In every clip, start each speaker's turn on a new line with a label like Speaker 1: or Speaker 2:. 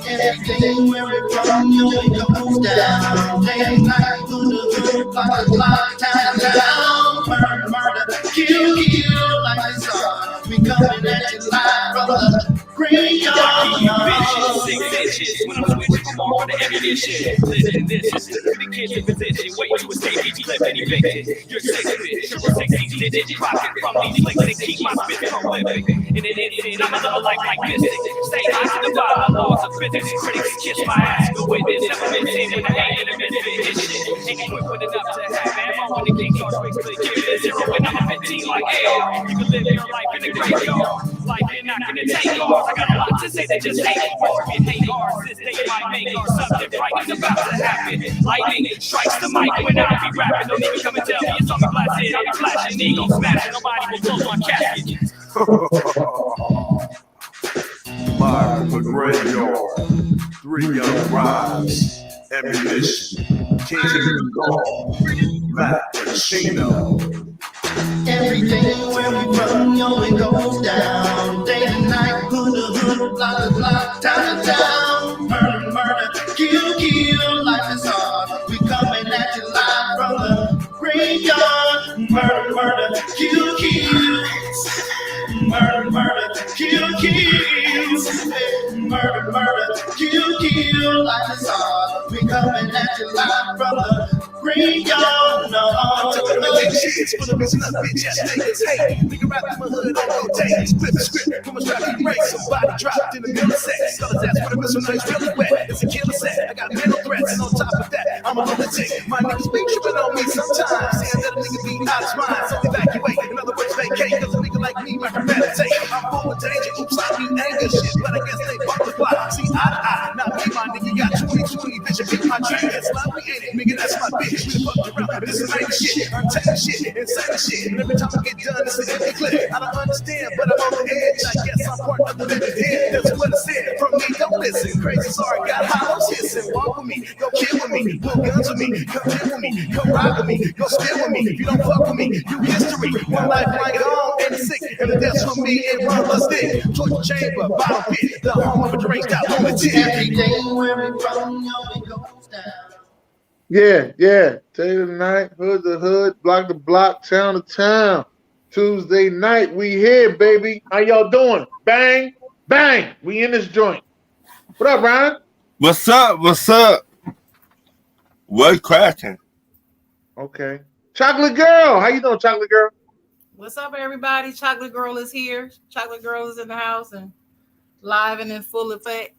Speaker 1: Everything where it from you, it goes down. Day and night, through the hood, block, town, down. Murder, murder, kill, like it's on. We coming at you live from the graveyard.
Speaker 2: 6 inches when I'm switching from all the ammunition. Living this is the kids in position. Wait to escape each living evicted. You're 6 bitch, you're a 6 digit. Clocking from these flicks and keep my spit prolific. In an instant, I'm another life like mystic. Stay high to the bottom, laws of physics. Critics kiss my ass, go with this. Never been seen with a hand in a minute. Ain't equipped with enough to have ammo when the king starts quick to give it a zero. When I'm a 15 like air, you can live your life in the graveyard. Life ain't not gonna take ours. I got a lot to say that just ain't ours. It ain't ours. This day might make our subject right. It's about to happen. Lightning strikes the mic when I be rapping. Don't even come and tell me it's on the blasted. I'll be flashing, ego smashing. Nobody will close my casket.
Speaker 3: Live from the graveyard, 3 young rhymes, ammunition, King Kong, Matt Pacino.
Speaker 1: Everything where we from, yo, it goes down. Day and night, hood to hood, block, town to town. Murder, murder, kill, life is hard. We coming at you live from the graveyard. Murder, murder, kill. Murder, kill. Murder, kill, life is hard. We coming at you live from the graveyard.
Speaker 3: I'm talking about shit for the reason I bitch ass niggas hate. Nigga rap in my hood on rotate. Flip the script from a strappy race. Somebody dropped in the middle of sex. Colors that's what a missile nice really wet. It's a killer set. I got mental threats. And on top of that, I'm a lunatic. My niggas be tripping on me sometimes. Saying that a nigga be out his mind. So evacuate. In other words, vacate. Cause a nigga like me might premeditate. I'm full of danger. Oops, I be anger shit. But I guess they multiply. See eye to eye. Not me, my nigga. Got 20/20 vision. Beat my dream. It's lovely, ain't it? Nigga, that's my bitch. We fucked around. This is ain't shit. I'm taking shit. Insane shit. And every time I get done, it's an empty clip. I don't understand, but I'm on the edge. I guess I'm part of the living dead. That's what it said. From me, don't listen. Crazy, sorry, got hollows hissing. Walk with me, go kill with me, pull guns with me, come live with me, come ride with me, go steal with me. If you don't fuck with me, you history. One life like gone and sick, and the death's for me and one plus dick. Torture chamber, bottle pit, the home of a deranged out lunatic.
Speaker 1: Everything where we from, yo, it goes down.
Speaker 4: Yeah. Day to night, hood to hood, block to block, town to town. Tuesday night, we here, baby. How y'all doing? Bang, bang. We in this joint. What up, Ryan?
Speaker 5: What's up? What cracking?
Speaker 4: Okay. Chocolate Girl. How you doing, Chocolate Girl?
Speaker 6: What's up, everybody? Chocolate Girl is here. Chocolate Girl is in the house and live and in full effect.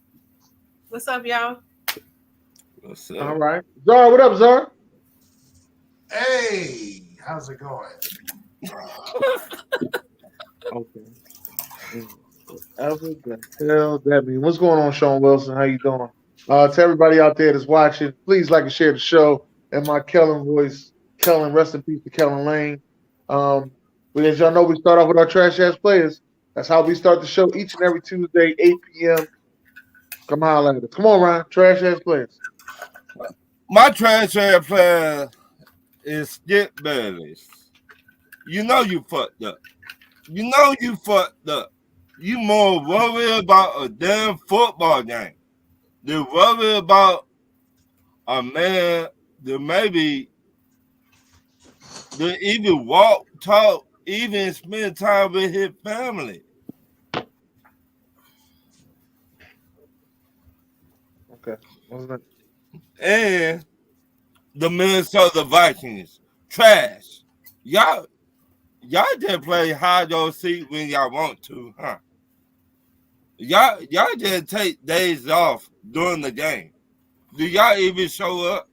Speaker 6: What's up, y'all?
Speaker 5: What's up?
Speaker 4: All right. Zara, what up, Zara?
Speaker 7: Hey, how's it going?
Speaker 4: Okay. Whatever the hell that means. What's going on, Sean Wilson? How you doing? To everybody out there that's watching, please like and share the show. And my Kellen voice, Kellen, rest in peace to Kellen Lane. As y'all know, we start off with our trash ass players. That's how we start the show each and every Tuesday, 8 p.m. Come holler at us. Come on, Ryan. Trash ass players.
Speaker 5: My trash ass player is Skip Bayless. You know you fucked up. You more worried about a damn football game than worried about a man that maybe that even walk, talk, even spend time with his family.
Speaker 4: Okay. What's that?
Speaker 5: And the Minnesota Vikings, trash. Y'all just play hide or seek when y'all want to, huh? Y'all just take days off during the game. Do y'all even show up?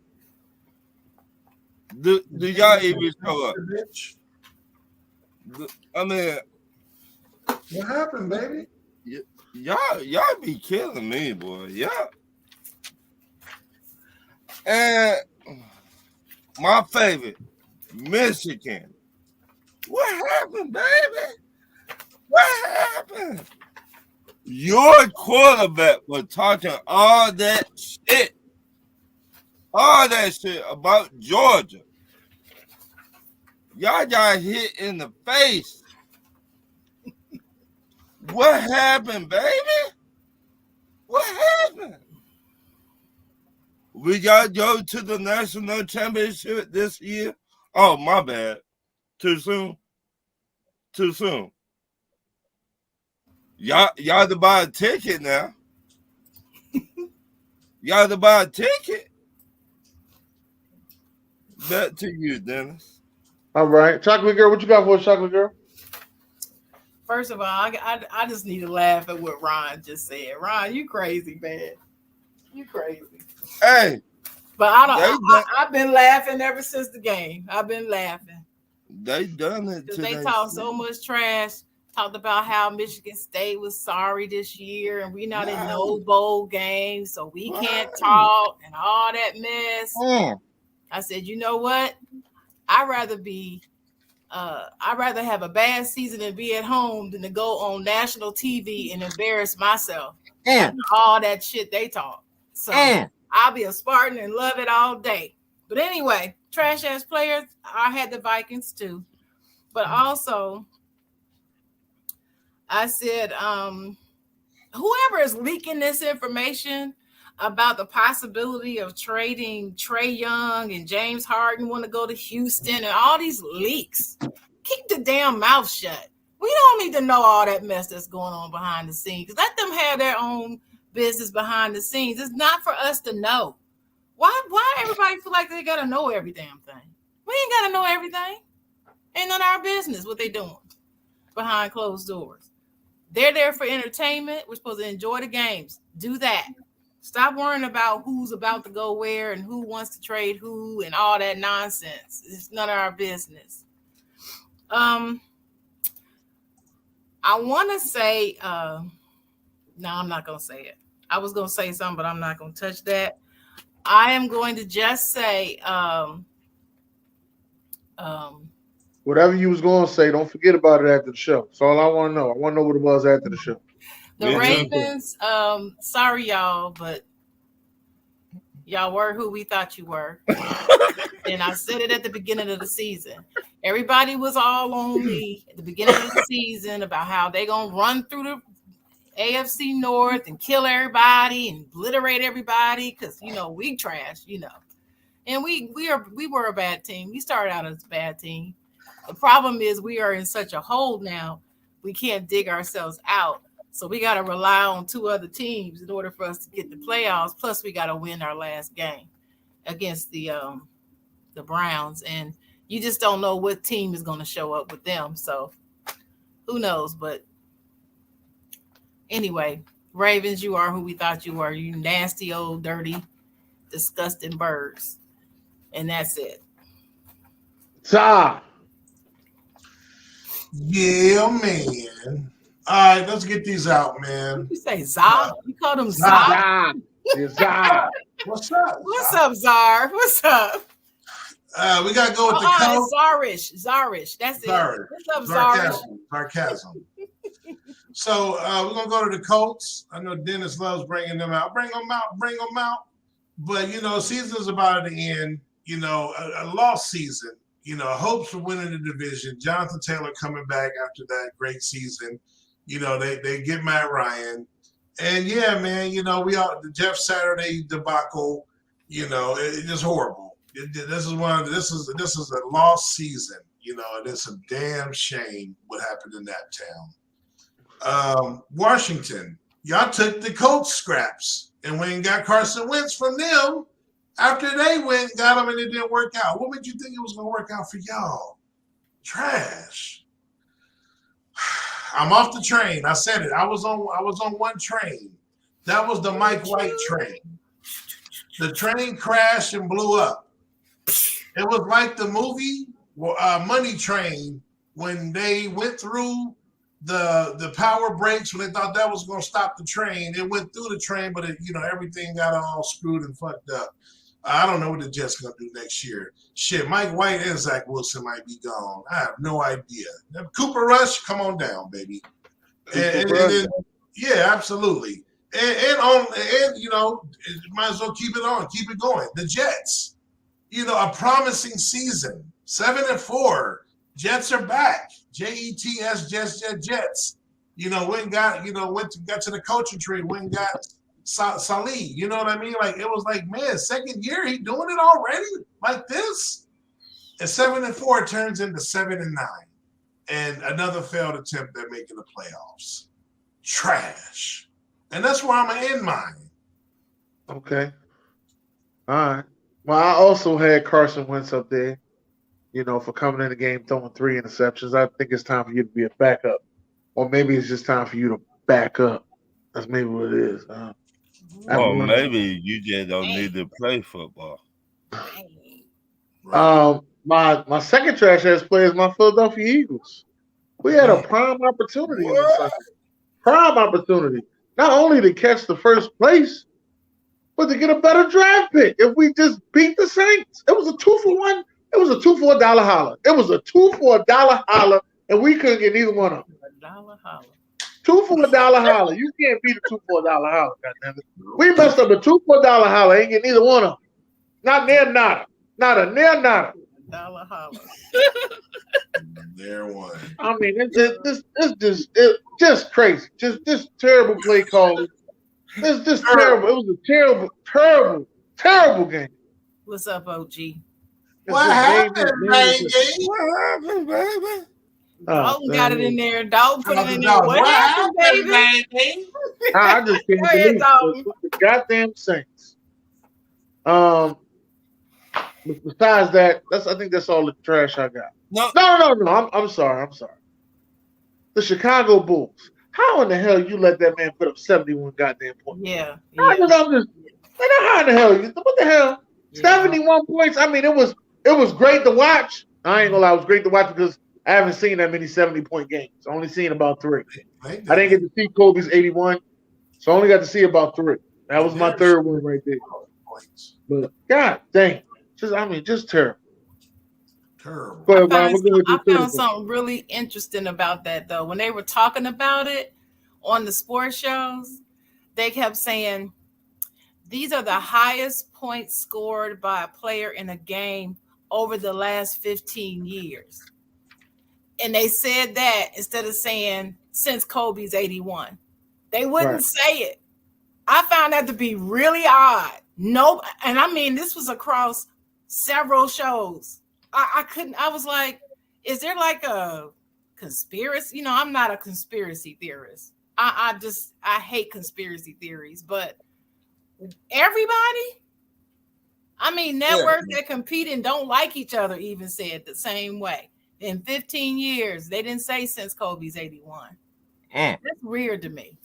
Speaker 5: Do y'all even show up? I mean,
Speaker 7: what happened, baby?
Speaker 5: Y'all be killing me, boy. Yeah. And my favorite, Michigan. What happened, baby? What happened? Your quarterback was talking all that shit about Georgia. Y'all got hit in the face. What happened, baby? What happened? We got to go to the national championship this year. Oh, my bad. Too soon. Too soon. Y'all to buy a ticket now. Y'all to buy a ticket. Back to you, Dennis.
Speaker 4: All right. Chocolate Girl, what you got for us, Chocolate Girl?
Speaker 6: First of all, I just need to laugh at what Ron just said. Ron, you crazy, man. You crazy.
Speaker 5: Hey.
Speaker 6: But I've been laughing ever since the game. I've been laughing.
Speaker 5: They done it
Speaker 6: because
Speaker 5: today.
Speaker 6: they talked so much trash. Talked about how Michigan State was sorry this year and we're not in no bowl games, so we can't talk and all that mess. I said, you know what? I'd rather have a bad season and be at home than to go on national TV and embarrass myself. All that shit they talk. So I'll be a Spartan and love it all day. But anyway, trash ass players. I had the Vikings too, but also I said, whoever is leaking this information about the possibility of trading Trae Young and James Harden want to go to Houston and all these leaks, keep the damn mouth shut. We don't need to know all that mess that's going on behind the scenes. Let them have their own business behind the scenes. It's not for us to know. Why everybody feel like they got to know every damn thing? We ain't got to know everything. Ain't none of our business what they doing behind closed doors. They're there for entertainment. We're supposed to enjoy the games. Do that. Stop worrying about who's about to go where and who wants to trade who and all that nonsense. It's none of our business. I want to say, no, I'm not going to say it. I was going to say something, but I'm not going to touch that. I am going to just say,
Speaker 4: whatever you was going to say, don't forget about it after the show. That's all I want to know. I want to know what it was after the show.
Speaker 6: The Ravens, sorry, y'all, but y'all were who we thought you were. And I said it at the beginning of the season. Everybody was all on me at the beginning of the season about how they going to run through the AFC North and kill everybody and obliterate everybody because, you know, we trash, you know. And we were a bad team. We started out as a bad team. The problem is we are in such a hole now, we can't dig ourselves out. So we got to rely on two other teams in order for us to get the playoffs. Plus, we got to win our last game against the Browns. And you just don't know what team is going to show up with them. So who knows? But anyway, Ravens, you are who we thought you were. You nasty, old, dirty, disgusting birds. And that's it.
Speaker 4: Ta.
Speaker 7: Yeah, man. All right, let's get these out, man.
Speaker 6: You say Zah? You call them Zah?
Speaker 4: Zah.
Speaker 7: What's up?
Speaker 6: What's up, Czar? What's up?
Speaker 7: We got to go with the
Speaker 6: Czarish. Czarish. That's
Speaker 7: Czarish.
Speaker 6: it. What's up, Czarish?
Speaker 7: Sarcasm. So we're going to go to the Colts. I know Dennis loves bringing them out. Bring them out. But, you know, season's about at the end. You know, a lost season. You know, hopes for winning the division. Jonathan Taylor coming back after that great season. You know, they get Matt Ryan. And, yeah, man, you know, the Jeff Saturday debacle, you know, it's just horrible. This is a lost season, you know, and it's a damn shame what happened in that town. Washington, y'all took the Colts scraps and went and got Carson Wentz from them after they went and got him and it didn't work out. What made you think it was going to work out for y'all? Trash. I'm off the train. I said it. I was on one train. That was the Mike White train. The train crashed and blew up. It was like the movie Money Train when they went through the power brakes when they thought that was going to stop the train. It went through the train, but everything got all screwed and fucked up. I don't know what the Jets going to do next year. Shit, Mike White and Zach Wilson might be gone. I have no idea. Cooper Rush, come on down, baby. And yeah, absolutely. And you know, might as well keep it on, keep it going. The Jets, you know, a promising season, 7-4. Jets are back. Jets, Jets. Got to the coaching tree, went and got Salih. You know what I mean? Like, it was like, man, second year, he doing it already like this? And 7-4 turns into 7-9. And another failed attempt at making the playoffs. Trash. And that's where I'm going to end mine.
Speaker 4: Okay. All right. Well, I also had Carson Wentz up there, for coming in the game throwing 3 interceptions. I think it's time for you to be a backup. Or maybe it's just time for you to back up. That's maybe what it is.
Speaker 5: Or maybe you just don't need to play football.
Speaker 4: My second trash ass player is my Philadelphia Eagles. We had a prime opportunity on Sunday. Prime opportunity. Not only to catch the first place, but to get a better draft pick if we just beat the Saints. It was a 2-for-1. It was a 2 for $1 holler. It was a 2 for $1 holler, and we couldn't get neither one of them.
Speaker 6: $1 holler.
Speaker 4: 2 for $1 holler. You can't beat a 2 for $1 holler, goddammit. We messed up a 2 for $1 holler. Ain't get neither one of them. Not near nada. Not a near nada.
Speaker 6: $1 holler.
Speaker 7: There one.
Speaker 4: I mean, it's just crazy. Just terrible play calling. It's just terrible. It was a terrible game.
Speaker 6: What's up, OG?
Speaker 7: What happened, baby?
Speaker 5: What happened, baby?
Speaker 6: Dalton got it in there. Dalton put it in there.
Speaker 7: What
Speaker 6: What happened, baby?
Speaker 4: I just can't believe it. The goddamn Saints. Besides that, I think that's all the trash I got. No. I'm sorry. The Chicago Bulls. How in the hell you let that man put up 71 goddamn points?
Speaker 6: Yeah.
Speaker 4: How in the hell what the hell? Yeah. 71 points. I mean, it was great to watch. I ain't gonna lie, it was great to watch because I haven't seen that many 70-point games. I only seen about 3. I didn't get to see Kobe's 81, so I only got to see about 3. That was my third one right there. But god dang, just terrible.
Speaker 7: Terrible.
Speaker 6: I found something really interesting about that though. When they were talking about it on the sports shows, they kept saying these are the highest points scored by a player in a game over the last 15 years. And they said that instead of saying since Kobe's 81. They wouldn't say it. I found that to be really odd. No, and I mean, this was across several shows. I was like, is there like a conspiracy? I'm not a conspiracy theorist. I hate conspiracy theories, but everybody, I mean, networks that compete and don't like each other even said the same way. In 15 years, they didn't say since Kobe's 81. That's weird to me.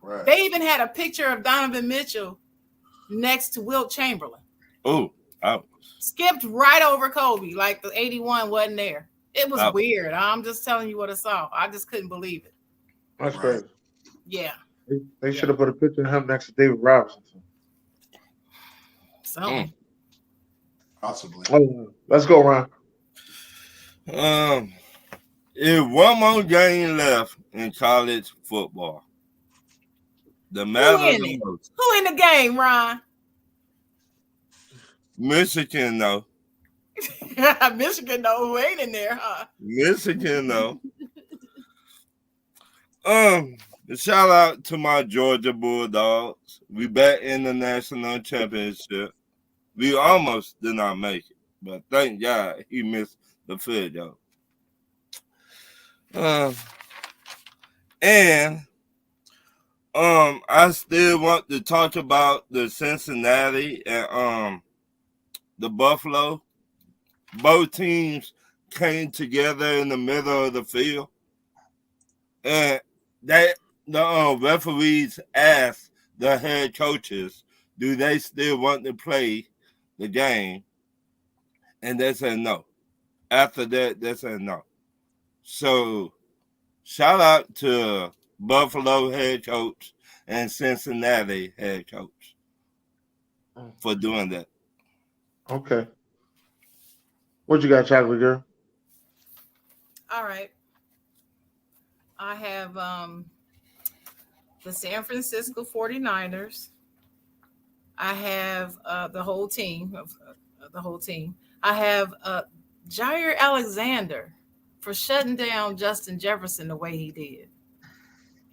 Speaker 6: Right. They even had a picture of Donovan Mitchell next to Wilt Chamberlain. Skipped right over Kobe, like the 81 wasn't there. It was weird. I'm just telling you what I saw. I just couldn't believe it.
Speaker 4: That's crazy.
Speaker 6: Yeah.
Speaker 4: They should have put a picture of him next to David Robinson.
Speaker 6: Something.
Speaker 7: Possibly.
Speaker 4: Let's go, Ron.
Speaker 5: If one more game left in college football, the matter the most.
Speaker 6: Who in the game, Ron?
Speaker 5: Michigan, though.
Speaker 6: Michigan, though, who ain't in there, huh?
Speaker 5: Michigan, though. Shout out to my Georgia Bulldogs. We back in the national championship. We almost did not make it, but thank God he missed the field goal. I still want to talk about the Cincinnati and the Buffalo. Both teams came together in the middle of the field, and the referees asked the head coaches, "Do they still want to play the game?" And they said no. After that, they said no. So, shout out to Buffalo head coach and Cincinnati head coach for doing that.
Speaker 4: Okay. What you got, Chocolate Girl?
Speaker 6: All right. I have the San Francisco 49ers. I have the whole team. I have Jair Alexander for shutting down Justin Jefferson the way he did.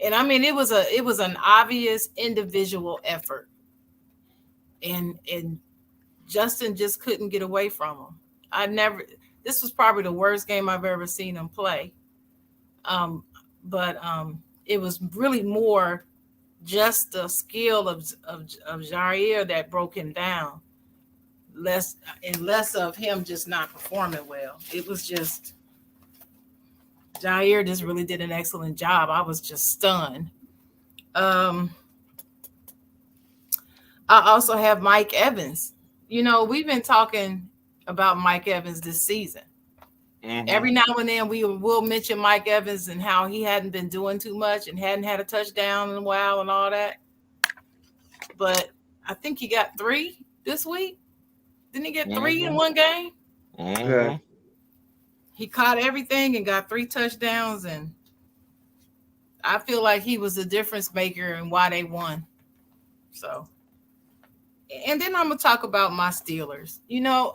Speaker 6: And I mean, it was an obvious individual effort. And Justin just couldn't get away from him. This was probably the worst game I've ever seen him play. But it was really more just the skill of Jair that broke him down. Less of him just not performing well. It was just Jair just really did an excellent job. I was just stunned. I also have Mike Evans. You know, we've been talking about Mike Evans this season. Mm-hmm. Every now and then we will mention Mike Evans and how he hadn't been doing too much and hadn't had a touchdown in a while and all that. But I think he got 3 this week. Didn't he get 3 in one game?
Speaker 5: Mm-hmm.
Speaker 6: He caught everything and got 3 touchdowns, and I feel like he was the difference maker and why they won. So, and then I'm gonna talk about my Steelers. You know,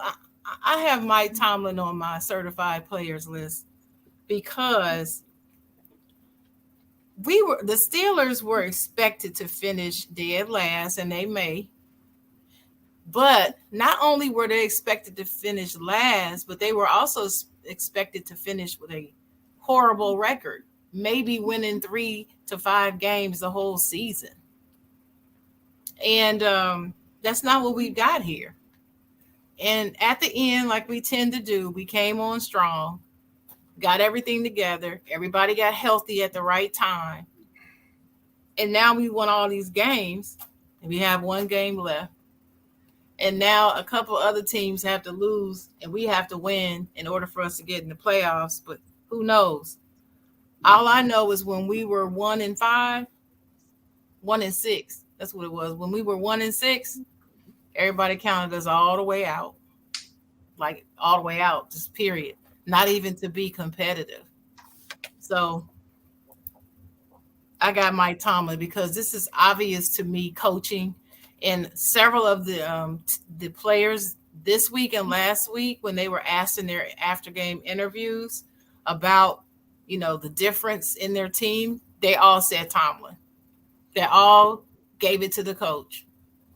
Speaker 6: I have Mike Tomlin on my certified players list because the Steelers were expected to finish dead last, and they may. But not only were they expected to finish last, but they were also expected to finish with a horrible record, maybe winning 3 to 5 games the whole season. And that's not what we got here. And at the end, like we tend to do, we came on strong, got everything together. Everybody got healthy at the right time. And now we won all these games, and we have 1 game left. And now a couple other teams have to lose, and we have to win in order for us to get in the playoffs. But who knows? All I know is when we were 1-5, 1-6, that's what it was. When we were 1-6, everybody counted us all the way out. Like all the way out, just period. Not even to be competitive. So I got Mike Tomlin because this is obvious to me coaching. And several of the players this week and last week, when they were asked in their after game interviews about, you know, the difference in their team, they all said Tomlin. They all gave it to the coach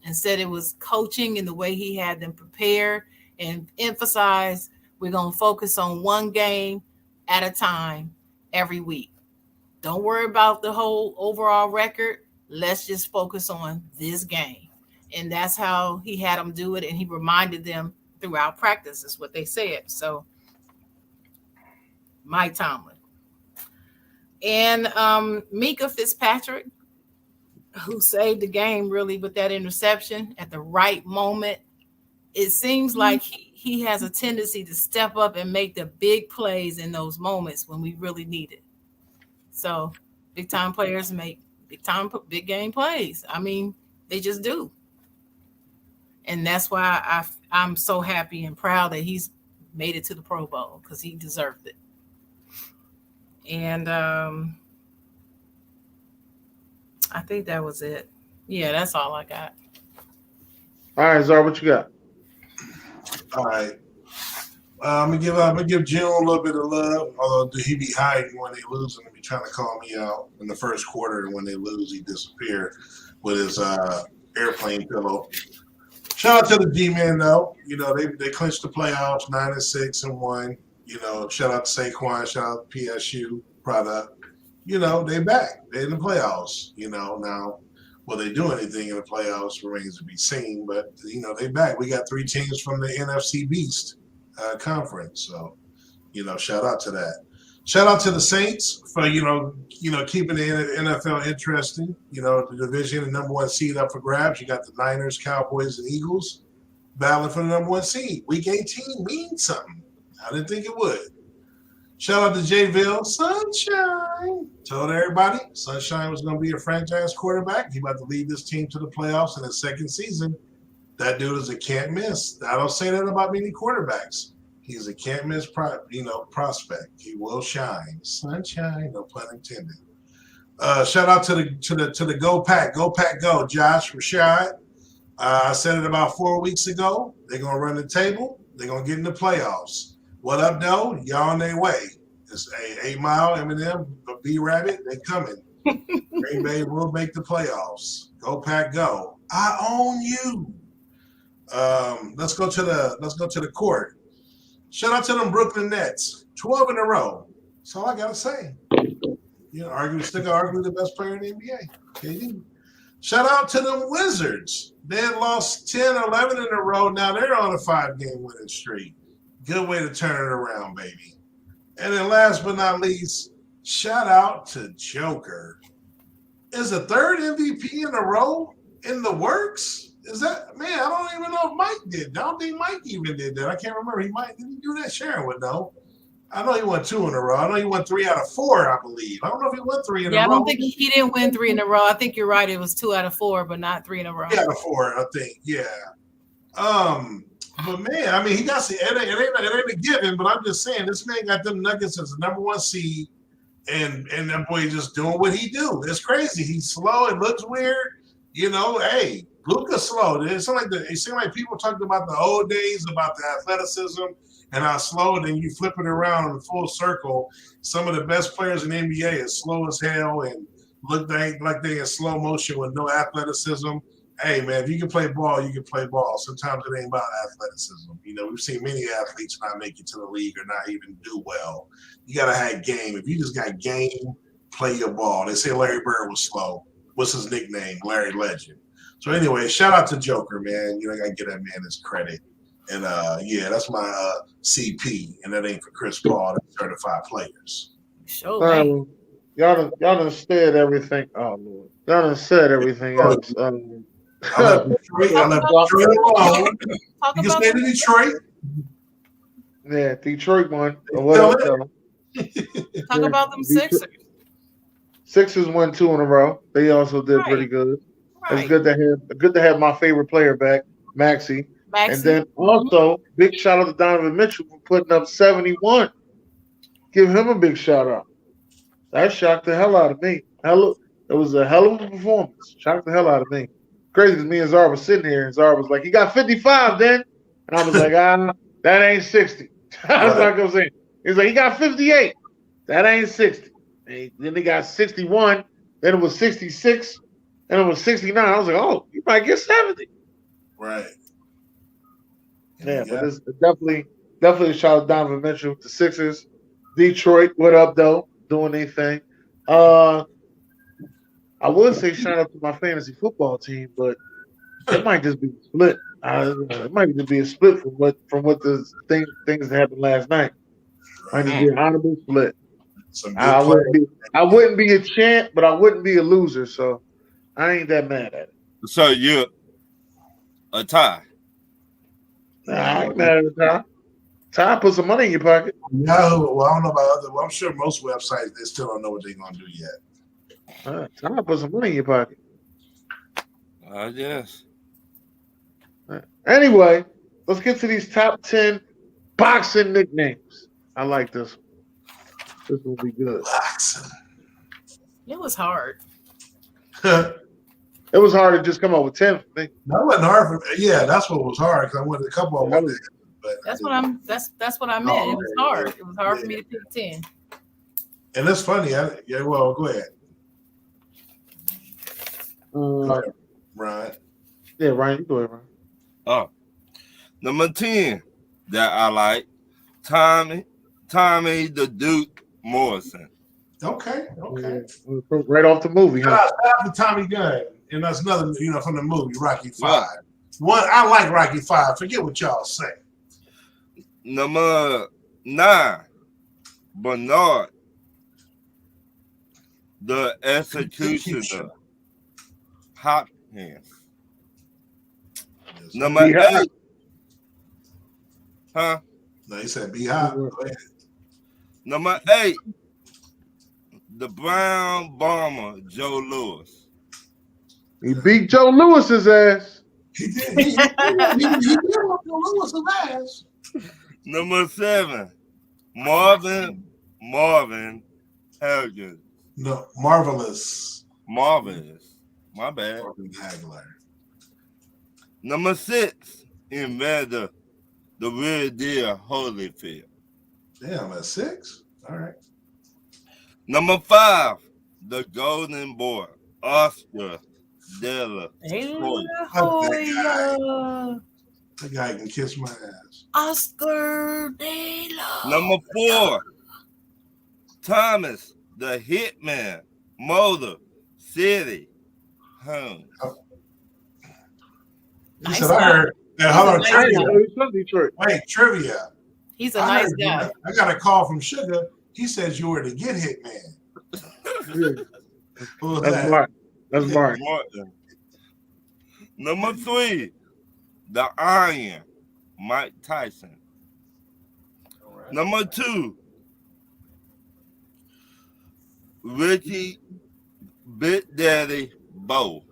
Speaker 6: and said it was coaching and the way he had them prepare and emphasize we're going to focus on 1 game at a time every week. Don't worry about the whole overall record. Let's just focus on this game. And that's how he had them do it. And he reminded them throughout practice is what they said. So Mike Tomlin. And Mika Fitzpatrick, who saved the game really with that interception at the right moment. It seems like he has a tendency to step up and make the big plays in those moments when we really need it. So big time players make big game plays. I mean, they just do. And that's why I'm so happy and proud that he's made it to the Pro Bowl because he deserved it. And I think that was it. Yeah, that's all I got.
Speaker 4: All right, Zar, what you got?
Speaker 7: All right. I'm gonna give Jim a little bit of love, although he be hiding when they lose and be trying to call me out in the first quarter. And when they lose, he disappeared with his airplane pillow. Shout out to the G-Men though. You know, they clinched the playoffs 9-6-1. You know, shout out to Saquon, shout out to PSU product. You know, they back. They're in the playoffs. You know, now will they do anything in the playoffs remains to be seen, but you know, they back. We got 3 teams from the NFC Beast conference. So, you know, shout out to that. Shout out to the Saints for, you know, keeping the NFL interesting. You know, the division, the number 1 seed up for grabs. You got the Niners, Cowboys, and Eagles battling for the number 1 seed. Week 18 means something. I didn't think it would. Shout out to Jayville. Sunshine. Told everybody Sunshine was going to be a franchise quarterback. He about to lead this team to the playoffs in his 2nd season. That dude is a can't miss. I don't say that about many quarterbacks. He's a can't miss prospect. He will shine. Sunshine, no pun intended. Shout out to the Go Pack. Go Pack Go. Josh Rashad. I said it about 4 weeks ago. They're gonna run the table. They're gonna get in the playoffs. What up, though? Y'all on their way. It's 8 Mile, Eminem, B Rabbit. They coming. Green Bay will make the playoffs. Go Pack, go! I own you. Let's go to the court. Shout out to them Brooklyn Nets. 12 in a row. That's all I gotta say. You know, still gotta argue the best player in the NBA. KD. Shout out to them Wizards. They had lost 10 or 11 in a row. Now they're on a 5-game winning streak. Good way to turn it around, baby. And then last but not least, shout out to Joker. Is a third MVP in a row in the works? Is that, man, I don't even know if Mike did. I don't think Mike even did that. I can't remember. Did he do that? Sharon would know. I know he won 2 in a row. I know he won 3 out of 4, I believe. I don't know if he won 3 in a row.
Speaker 6: Yeah, I don't think he didn't win 3 in a row. I think you're right. It was 2 out of 4, but not 3 in a row.
Speaker 7: 3 out of 4, I think. Yeah. But man, I mean, he got it ain't a given, but I'm just saying this man got them Nuggets as the number 1 seed, and that boy just doing what he do. It's crazy. He's slow. It looks weird. You know, hey, Luka's slow. It seemed like people talked about the old days about the athleticism and how slow, and then you flip it around in full circle. Some of the best players in the NBA is slow as hell and look like they in slow motion with no athleticism. Hey, man, if you can play ball, you can play ball. Sometimes it ain't about athleticism. You know, we've seen many athletes not make it to the league or not even do well. You got to have game. If you just got game, play your ball. They say Larry Bird was slow. What's his nickname? Larry Legend. So anyway, shout out to Joker, man. You know, I got to give that man his credit. And, yeah, that's my CP, and that ain't for Chris Paul. That's certified players.
Speaker 6: Sure,
Speaker 4: y'all done said everything. Oh, Lord. Y'all done said everything else.
Speaker 7: I left Detroit alone. You can stay to Detroit.
Speaker 4: Yeah, Detroit won. What else?
Speaker 6: Talk about them Sixers.
Speaker 4: Sixers won 2 in a row. They also did pretty good.
Speaker 6: Right.
Speaker 4: It's good to have my favorite player back, Maxey. And then also, big shout out to Donovan Mitchell for putting up 71. Give him a big shout out. That shocked the hell out of me. It was a hell of a performance. Shocked the hell out of me. Crazy because me and Zara was sitting here, and Zara was like, "He got 55 then," and I was like, that ain't 60." That's what I was saying. He's like, "He got 58. That ain't 60." And then he got 61. Then it was 66, and it was 69. I was like, "Oh, you might get 70."
Speaker 7: Right.
Speaker 4: Yeah, but it's definitely a shout out to Donovan Mitchell, the Sixers, Detroit. What up, though? Doing their thing. I would say shout out to my fantasy football team, but it might just be a split. It might just be a split from what the things that happened last night. Might just be an honorable split. I wouldn't be a champ, but I wouldn't be a loser, so I ain't that mad at it.
Speaker 5: So you're a tie.
Speaker 4: Nah, I ain't mad at the tie. Tie, put some money in your pocket.
Speaker 7: No, well, I don't know about other. Well, I'm sure most websites they still don't know what they're gonna do yet.
Speaker 4: Tie, put some money in your pocket.
Speaker 5: Yes.
Speaker 4: Anyway, let's get to these top 10 boxing nicknames. I like this one. This will be good.
Speaker 7: Boxing.
Speaker 6: It was hard.
Speaker 4: It was hard to just come up with 10 for me.
Speaker 7: That wasn't hard for me. Yeah, that's what was hard because I wanted a couple of them. But
Speaker 6: that's what I meant. It was hard. It was hard for me to pick 10.
Speaker 7: And it's funny. Well, go ahead. Ryan.
Speaker 4: Yeah, Ryan, you go ahead, Ryan.
Speaker 5: Oh, number 10 that I like, Tommy the Duke Morrison.
Speaker 7: Okay.
Speaker 4: Yeah, right off the movie.
Speaker 7: Shout out to Tommy Gunn. And that's another, from the movie, Rocky 5. One, I like Rocky 5. Forget what y'all say.
Speaker 5: Number 9, Bernard, the Executioner, Hopkins. Number 8, huh?
Speaker 7: No, he said be hot.
Speaker 5: Number 8, the Brown Bomber, Joe Louis.
Speaker 4: He beat Joe Lewis's ass.
Speaker 7: He did. He beat Joe Lewis's ass.
Speaker 5: Number 7, Marvin Hagler.
Speaker 7: No, Marvelous.
Speaker 5: My bad.
Speaker 7: Marvin Hagler.
Speaker 5: Number 6, Invader, the real deal, Holyfield.
Speaker 7: Damn, at 6? All right.
Speaker 5: Number 5, the Golden Boy, Oscar De La
Speaker 6: Hoya.
Speaker 7: That guy can kiss my ass.
Speaker 6: Oscar De La.
Speaker 5: Number 4, Thomas the Hitman, Motor City Home.
Speaker 7: He
Speaker 6: Nice
Speaker 7: said, I
Speaker 6: guy.
Speaker 7: heard. Hold on,
Speaker 6: Nice
Speaker 7: trivia.
Speaker 6: guy.
Speaker 4: He's from Detroit.
Speaker 7: Wait, trivia.
Speaker 6: He's a
Speaker 7: I
Speaker 6: nice
Speaker 7: heard you.
Speaker 6: guy.
Speaker 7: I got a call from Sugar. He says you were to get Hitman.
Speaker 4: Yeah.
Speaker 7: Who was
Speaker 4: That's
Speaker 7: that?
Speaker 4: Mark. That's Mark.
Speaker 5: Martin. Number 3, the Iron, Mike Tyson.
Speaker 7: All right.
Speaker 5: Number 2, Richie Big Daddy Bo.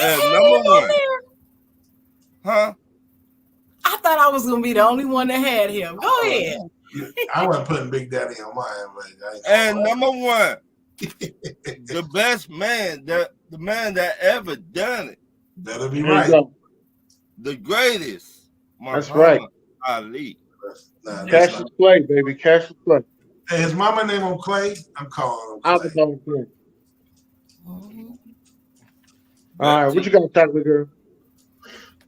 Speaker 5: And
Speaker 6: Him
Speaker 5: number
Speaker 6: on
Speaker 5: 1,
Speaker 6: there?
Speaker 5: huh?
Speaker 6: I thought I was gonna be the only one that had him. Go ahead.
Speaker 7: I wasn't putting Big Daddy on mine, but
Speaker 5: And number 1, the best man, the man that ever done it,
Speaker 7: that'll be
Speaker 4: There you
Speaker 7: right.
Speaker 4: go.
Speaker 5: the greatest,
Speaker 4: That's right.
Speaker 5: Muhammad Ali.
Speaker 7: Nah, that's
Speaker 4: Cassius
Speaker 7: not-
Speaker 4: Clay, baby. Cassius Clay.
Speaker 7: Hey, his mama name on Clay. I'm calling him
Speaker 4: I
Speaker 7: Clay.
Speaker 4: was on Clay.
Speaker 6: Mhm.
Speaker 4: All right, what you got, chocolate girl?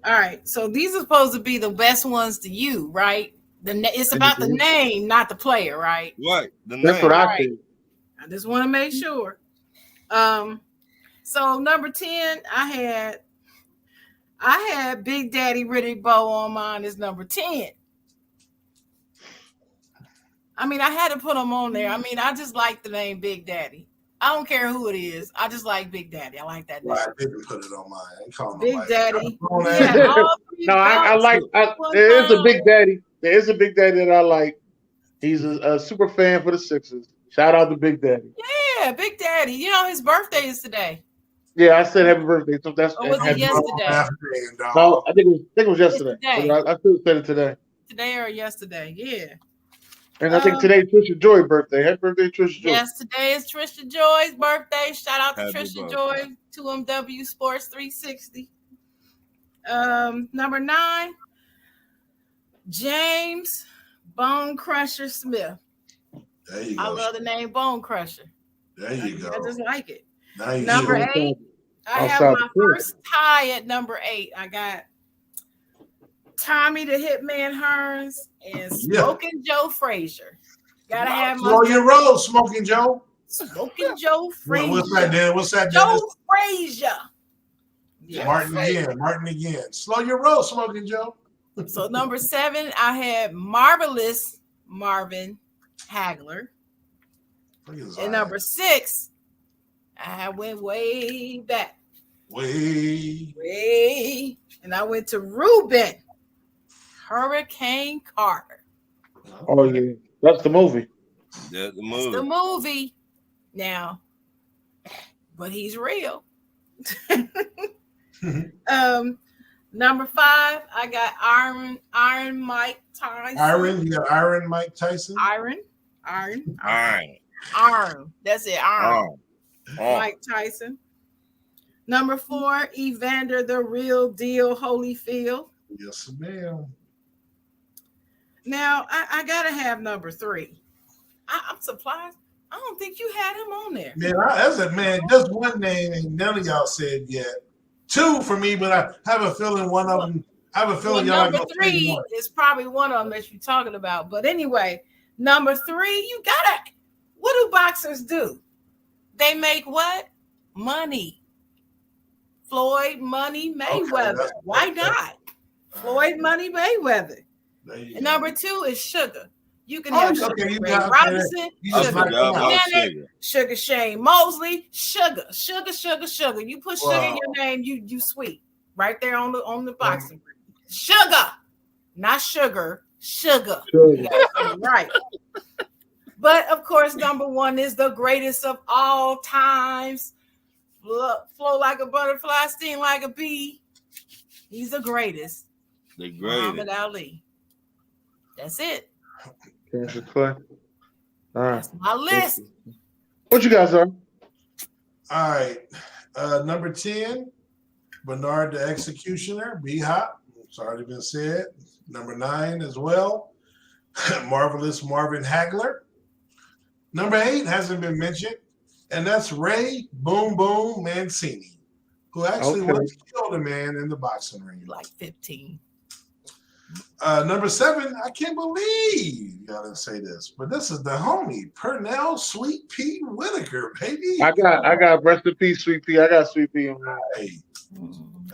Speaker 6: All right, so these are supposed to be the best ones to you, right? It's about the name, not the player, right?
Speaker 5: Right. The
Speaker 4: That's
Speaker 5: name.
Speaker 4: what I
Speaker 6: Right.
Speaker 4: think.
Speaker 6: I just want to make sure. So number 10, I had Big Daddy Riddick Bowe on mine as number 10. I mean, I had to put him on there. I mean, I just like the name Big Daddy. I don't care who it is. I just like Big Daddy. I like that name.
Speaker 7: Well, I didn't put it on mine. I ain't calling
Speaker 6: Big
Speaker 7: nobody.
Speaker 6: Daddy.
Speaker 7: On that.
Speaker 6: Yeah, all three
Speaker 4: No, I
Speaker 6: belts.
Speaker 4: like. There is a Big Daddy. There is a Big Daddy that I like. He's a super fan for the Sixers. Shout out to Big Daddy.
Speaker 6: Yeah, Big Daddy. You know, his birthday is today.
Speaker 4: Yeah, I said happy birthday. So that's
Speaker 6: Or was it
Speaker 4: happy-
Speaker 6: yesterday?
Speaker 7: Afternoon, dog.
Speaker 4: No, I think it was yesterday.
Speaker 6: It's today.
Speaker 4: But I still said it today.
Speaker 6: Today or yesterday. Yeah.
Speaker 4: And I think today's Trisha Joy birthday. Happy birthday, Trisha Joy.
Speaker 6: Yes, today is Trisha Joy's birthday. Shout out to
Speaker 5: Happy
Speaker 6: Trisha
Speaker 5: birthday.
Speaker 6: Joy, 2MW Sports 360. Number 9, James Bone Crusher Smith.
Speaker 7: There you
Speaker 6: I
Speaker 7: go.
Speaker 6: love the name Bone Crusher.
Speaker 7: There you
Speaker 6: I
Speaker 7: go.
Speaker 6: just like it.
Speaker 7: Now you
Speaker 6: Number
Speaker 7: get it.
Speaker 6: 8, I have
Speaker 4: Outside
Speaker 6: my
Speaker 4: the field.
Speaker 6: first tie at number 8. I got Tommy the Hitman Hearns and
Speaker 7: Yeah.
Speaker 6: Smoking Joe Frazier. Gotta have
Speaker 7: Slow
Speaker 6: my
Speaker 7: your roll, Smoking Joe.
Speaker 6: Smoking Joe Frazier.
Speaker 7: What's that, Dan? What's that,
Speaker 6: Joe
Speaker 7: Dennis?
Speaker 6: Frazier. Yeah.
Speaker 7: Martin again. Martin again. Slow your roll, Smoking Joe.
Speaker 6: So number 7, I had Marvelous Marvin Hagler.
Speaker 7: Look at his
Speaker 6: And
Speaker 7: eye.
Speaker 6: number 6, I went way back.
Speaker 7: Way.
Speaker 6: And I went to Ruben Hurricane Carter.
Speaker 4: Oh yeah, that's the movie.
Speaker 5: That's the
Speaker 6: It's
Speaker 5: movie.
Speaker 6: the movie now, but he's real. Number 5, I got Iron Mike Tyson.
Speaker 7: Iron, you got Iron Mike Tyson.
Speaker 6: Iron.
Speaker 5: Fine.
Speaker 6: That's it. Iron.
Speaker 5: Oh.
Speaker 6: Mike Tyson. Number 4, Evander the Real Deal Holyfield.
Speaker 7: Yes, ma'am.
Speaker 6: Now I gotta have number 3. I'm surprised. I don't think you had him on there.
Speaker 7: Man, that's a man. Just one name, and none of y'all said yet. 2 for me, but I have a feeling one of them. I have a
Speaker 6: Well,
Speaker 7: feeling y'all are
Speaker 6: number
Speaker 7: gonna say
Speaker 6: 3
Speaker 7: one.
Speaker 6: is probably one of them that you're talking about. But anyway, number 3, you gotta. What do boxers do? They make what? Money. Floyd Money Mayweather.
Speaker 7: that's-
Speaker 6: Why not? Floyd Money Mayweather.
Speaker 7: There you
Speaker 6: And
Speaker 7: go.
Speaker 6: number 2 is Sugar. You can
Speaker 7: Oh,
Speaker 6: have
Speaker 7: okay,
Speaker 6: Sugar
Speaker 7: you
Speaker 6: Ray
Speaker 7: got-
Speaker 6: Robinson,
Speaker 7: You
Speaker 5: I
Speaker 7: just
Speaker 6: Sugar
Speaker 7: like
Speaker 5: forgot about
Speaker 6: Janet,
Speaker 5: Sugar.
Speaker 6: Sugar Shane Mosley, Sugar. You put sugar in
Speaker 7: Wow.
Speaker 6: your name, you sweet. Right there on the boxing. Sugar, not sugar. Sugar.
Speaker 4: Sure.
Speaker 6: You gotta say it right. But of course, number 1 is the greatest of all times. Flow like a butterfly, sting like a bee. He's the greatest.
Speaker 5: The
Speaker 6: Muhammad
Speaker 5: greatest.
Speaker 6: Ali. That's it.
Speaker 4: Cassius Clay. All right.
Speaker 6: That's my list.
Speaker 4: What you guys are?
Speaker 7: All right. Number 10, Bernard the Executioner, B-Hop. It's already been said. Number 9 as well, Marvelous Marvin Hagler. Number 8 hasn't been mentioned, and that's Ray Boom Boom Mancini, who actually
Speaker 4: Okay.
Speaker 7: once killed a man in the boxing ring.
Speaker 6: Like 15.
Speaker 7: Number 7, I can't believe y'all didn't say this, but this is the homie Pernell Sweet Pea Whitaker, baby.
Speaker 4: I got rest in peace, Sweet Pea. I got Sweet Pea on there.
Speaker 7: Hey,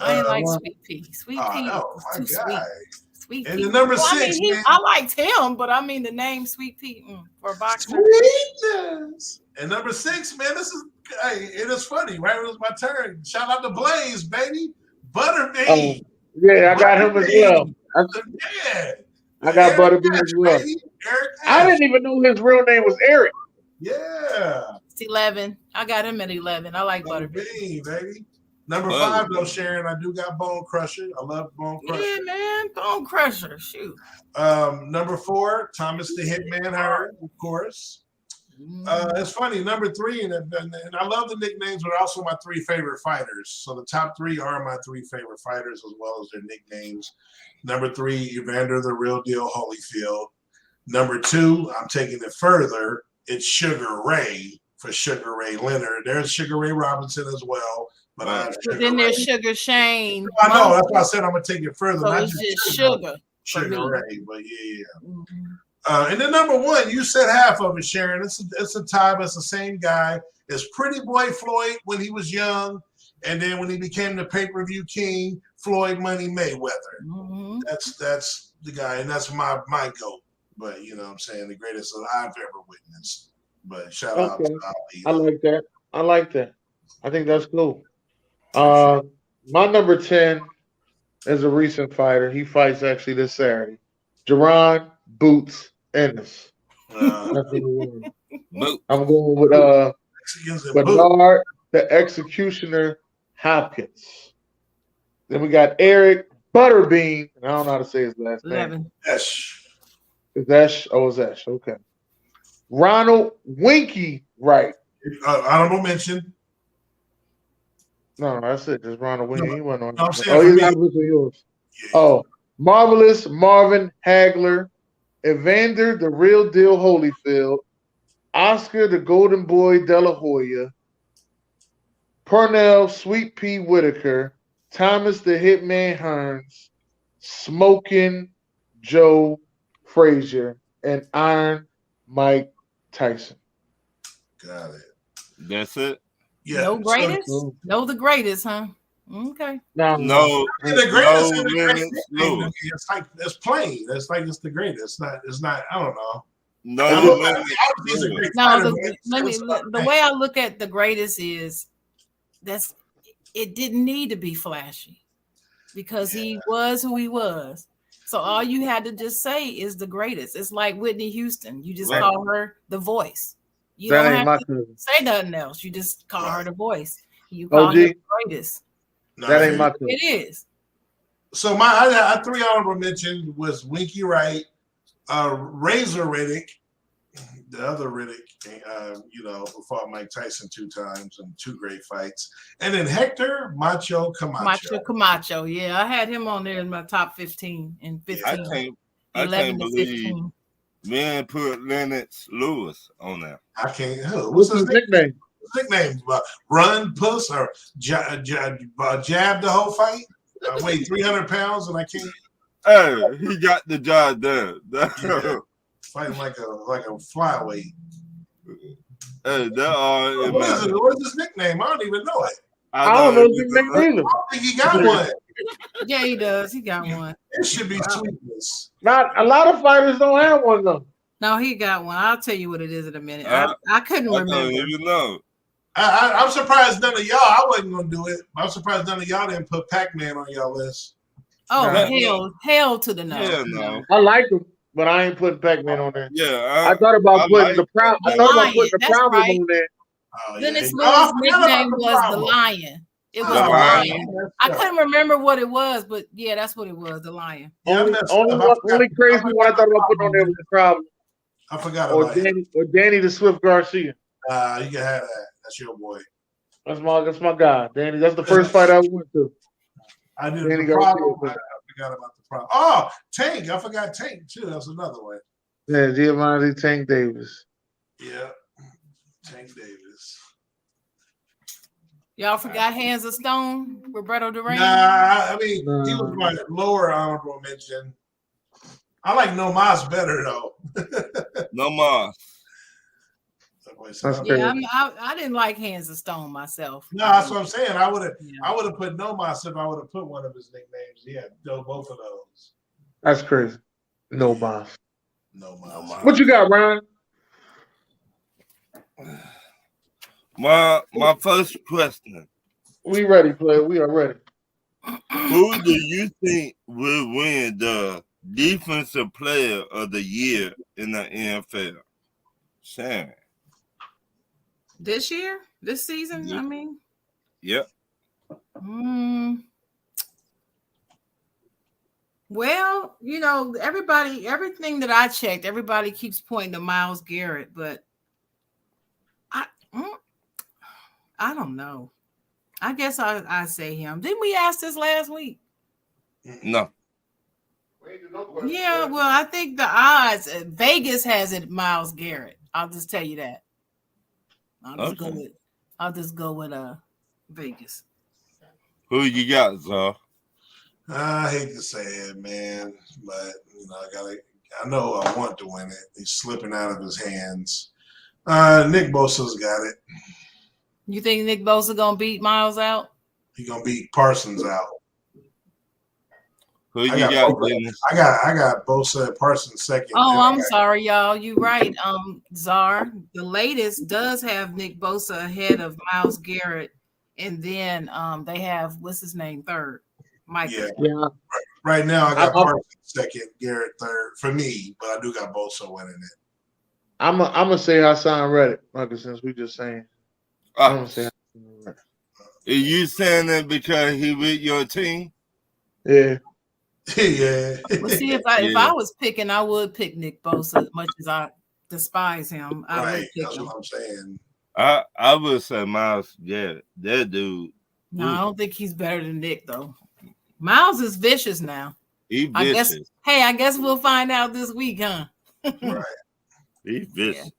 Speaker 6: I ain't like Sweet Pea. Sweet Pea
Speaker 7: no,
Speaker 6: is
Speaker 7: my
Speaker 6: too sweet.
Speaker 7: guy.
Speaker 6: Sweet
Speaker 7: And
Speaker 6: Pea.
Speaker 7: the number
Speaker 6: Well, I
Speaker 7: 6,
Speaker 6: mean,
Speaker 7: man.
Speaker 6: I liked him, but I mean the name Sweet Pea for a boxer.
Speaker 7: Sweetness. And number 6, man, this is it is funny, right? It was my turn. Shout out to Blaze, baby. Butterbean.
Speaker 4: Yeah, I got him as well.
Speaker 7: Yeah.
Speaker 4: I got
Speaker 7: Eric
Speaker 4: Butterbean as
Speaker 7: Ashe,
Speaker 4: well.
Speaker 7: baby. Eric
Speaker 4: I
Speaker 7: Ashe.
Speaker 4: didn't even know his real name was Eric.
Speaker 7: Yeah.
Speaker 6: It's 11. I got him at 11. I like Butterbean.
Speaker 7: Butterbean, baby. Number 5, though, Sharon, I do got Bone Crusher. I love Bone Crusher.
Speaker 6: Yeah, man. Bone Crusher. Shoot.
Speaker 7: Number 4, Thomas the Hitman Hearn, of course. It's funny, number 3, and I love the nicknames, but also my 3 favorite fighters. So the top 3 are my 3 favorite fighters as well as their nicknames. Number 3, Evander the Real Deal Holyfield. Number 2, I'm taking it further. It's Sugar Ray for Sugar Ray Leonard. There's Sugar Ray Robinson as well. But I have
Speaker 6: But
Speaker 7: Sugar
Speaker 6: then
Speaker 7: Ray.
Speaker 6: there's Sugar Shane.
Speaker 7: I know, that's why I said I'm going to take it further.
Speaker 6: So
Speaker 7: not
Speaker 6: it's
Speaker 7: just
Speaker 6: just Sugar.
Speaker 7: Sugar Ray, but yeah. And then number 1, you said half of it, Sharon. It's a tie, but it's the same guy. It's Pretty Boy Floyd when he was young, and then when he became the pay-per-view king, Floyd Money Mayweather. That's the guy, and that's my goat. But you know what I'm saying, the greatest that I've ever witnessed. But shout out to Ali.
Speaker 4: I like that. I like that. I think that's cool. My number 10 is a recent fighter. He fights actually this Saturday. Jerron Boots Ennis. I'm going with Bernard the Executioner Hopkins. Then we got Eric Butterbean. And I don't know how to say his last name.
Speaker 6: 11.
Speaker 7: Esh.
Speaker 4: Is Esh? Oh, it's Esh. Okay. Ronald Winky Wright.
Speaker 7: Honorable mention.
Speaker 4: No, that's it. Just Ronald Winky. He wasn't on.
Speaker 7: No, I'm saying
Speaker 4: Oh,
Speaker 7: for
Speaker 4: he's
Speaker 7: me.
Speaker 4: not with yours. Oh, Marvelous Marvin Hagler, Evander the Real Deal Holyfield, Oscar the Golden Boy De La Hoya, Pernell Sweet Pea Whitaker, Thomas the Hitman Hearns, Smoking Joe Frazier, and Iron Mike Tyson.
Speaker 7: Got it.
Speaker 5: That's it.
Speaker 7: Yeah.
Speaker 6: No greatest?
Speaker 4: So-
Speaker 6: No, the greatest, huh? Okay.
Speaker 4: No,
Speaker 5: No,
Speaker 7: The greatest
Speaker 5: no
Speaker 7: is the
Speaker 5: Lennox
Speaker 7: greatest.
Speaker 5: Lewis.
Speaker 7: It's like it's plain. It's like it's the greatest. It's not. I don't know.
Speaker 5: No,
Speaker 7: I look at
Speaker 5: Lennox
Speaker 7: it, he's a
Speaker 5: Lewis.
Speaker 7: great
Speaker 6: No,
Speaker 7: fighter,
Speaker 6: the way I look at the greatest is it didn't need to be flashy because he was who he was. So all you had to just say is the greatest. It's like Whitney Houston. You just
Speaker 5: Right.
Speaker 6: call her the voice. You
Speaker 4: that
Speaker 6: don't
Speaker 4: ain't
Speaker 6: have
Speaker 4: my
Speaker 6: to
Speaker 4: cousin.
Speaker 6: say nothing else. You just call her the voice. You call her
Speaker 4: OG,
Speaker 6: the greatest.
Speaker 7: No,
Speaker 4: that ain't my cousin.
Speaker 6: It is.
Speaker 7: So I had 3 honorable mentions was Winky Wright, Razor Riddick, the other Riddick, who fought Mike Tyson 2 times and 2 great fights, and then Hector Macho Camacho.
Speaker 6: Macho Camacho. Yeah, I had him on there in my top 15 and 15.
Speaker 5: I
Speaker 6: 11
Speaker 5: can't
Speaker 6: to
Speaker 5: believe
Speaker 6: 15.
Speaker 5: man put Lennox Lewis on there.
Speaker 7: I can't.
Speaker 4: What's his nickname?
Speaker 7: Nickname? Run Puss or jab the whole fight? I weigh 300 pounds and I can't
Speaker 5: Hey, he got the job done.
Speaker 7: fight like a flyweight.
Speaker 5: Hey, that all.
Speaker 7: What is his nickname? I don't even know it.
Speaker 4: I don't know his nickname either.
Speaker 7: I don't think he got one.
Speaker 6: Yeah, he does. He got one.
Speaker 7: It should be Sweetness.
Speaker 4: Not a lot of fighters don't have one though.
Speaker 6: No, he got one. I'll tell you what it is in a minute. I couldn't
Speaker 5: I don't
Speaker 6: remember.
Speaker 5: even know.
Speaker 7: I'm surprised none of y'all. I wasn't gonna do it. I'm surprised none of y'all didn't put Pac-Man on y'all list.
Speaker 6: Oh,
Speaker 5: Nah.
Speaker 6: hell to the no.
Speaker 5: Hell no.
Speaker 4: I like him, but I ain't putting Pac-Man on there.
Speaker 5: Yeah,
Speaker 4: I thought about
Speaker 5: I
Speaker 4: putting
Speaker 5: like
Speaker 4: the problem. I
Speaker 5: the
Speaker 4: thought about
Speaker 6: Lion.
Speaker 4: putting the
Speaker 6: That's
Speaker 4: problem
Speaker 6: right.
Speaker 4: on there.
Speaker 7: Oh,
Speaker 6: Dennis
Speaker 7: yeah.
Speaker 6: Lewis'
Speaker 7: I forgot about
Speaker 6: nickname
Speaker 7: the
Speaker 6: was the
Speaker 7: problem.
Speaker 6: Lion. It was
Speaker 7: Oh,
Speaker 6: the
Speaker 5: The
Speaker 6: Lion.
Speaker 5: Lion.
Speaker 6: I couldn't remember what it was, but yeah, that's what it was. The Lion.
Speaker 7: Yeah, I
Speaker 4: Only,
Speaker 7: messed
Speaker 4: only,
Speaker 7: up. I
Speaker 4: one,
Speaker 7: forgot-
Speaker 4: only crazy one I thought about putting on there was the problem,
Speaker 7: I forgot
Speaker 4: or
Speaker 7: about it.
Speaker 4: Danny the Swift Garcia.
Speaker 7: You can have that. That's your boy.
Speaker 4: That's my guy, Danny. That's the first fight I went to.
Speaker 7: I did
Speaker 4: Danny
Speaker 7: the
Speaker 4: Garcia.
Speaker 7: problem. I forgot about the problem. Oh, Tank. I forgot Tank too. That's another one.
Speaker 4: Yeah, Giovanni Tank Davis.
Speaker 7: Yeah. Tank Davis.
Speaker 6: Y'all forgot Hands of Stone, Roberto Duran.
Speaker 7: Nah, I mean, he was my lower honorable mention. I like No Mas better though.
Speaker 5: No more.
Speaker 4: That's
Speaker 6: Yeah, I didn't like Hands of Stone myself.
Speaker 7: No, that's what I'm saying. I would have
Speaker 6: Yeah.
Speaker 7: put No Mas if I would have put one of his nicknames. Yeah, both of those.
Speaker 4: That's crazy. No boss.
Speaker 7: No
Speaker 5: No
Speaker 7: Mas.
Speaker 5: more.
Speaker 4: What you got, Ryan?
Speaker 5: My first question.
Speaker 4: We ready, player. We are ready.
Speaker 5: Who do you think will win the defensive player of the year in the NFL? Sharon.
Speaker 6: This year, this season,
Speaker 5: Yeah.
Speaker 6: I mean.
Speaker 5: Yep.
Speaker 6: Well, you know, everything that I checked, everybody keeps pointing to Myles Garrett, but I don't know. I guess I say him. Didn't we ask this last week?
Speaker 5: No.
Speaker 6: Yeah, well, I think the odds, Vegas has it Myles Garrett. I'll just tell you that. I'll just go with Vegas.
Speaker 5: Who you got, Zar?
Speaker 7: I hate to say it, man, but I know I want to win it. He's slipping out of his hands. Nick Bosa's got it.
Speaker 6: You think Nick Bosa gonna beat Myles out?
Speaker 7: He's gonna beat Parsons out.
Speaker 5: Who you got, Dennis?
Speaker 7: I got Bosa and Parsons second.
Speaker 6: Oh, I'm sorry, y'all. You right. Czar, the latest does have Nick Bosa ahead of Myles Garrett, and then they have what's his name third, Michael.
Speaker 4: Yeah.
Speaker 7: Right now, I got Parsons second, Garrett third for me, but I do got Bosa winning it.
Speaker 4: I'm gonna say Hassan Reddick, Michael, since we just saying. I'm gonna say Hassan Reddick.
Speaker 5: Are you saying that because he with your team?
Speaker 4: Yeah.
Speaker 7: Yeah.
Speaker 6: Well, see, if I was picking, I would pick Nick Bosa as much as I despise him. I would
Speaker 7: Right,
Speaker 6: pick
Speaker 7: that's
Speaker 6: him.
Speaker 7: what I'm saying.
Speaker 5: I would say Myles Garrett. That dude.
Speaker 6: No, I don't think he's better than Nick though. Myles is vicious now.
Speaker 5: He vicious.
Speaker 6: I guess we'll find out this week, huh?
Speaker 7: Right.
Speaker 5: He vicious.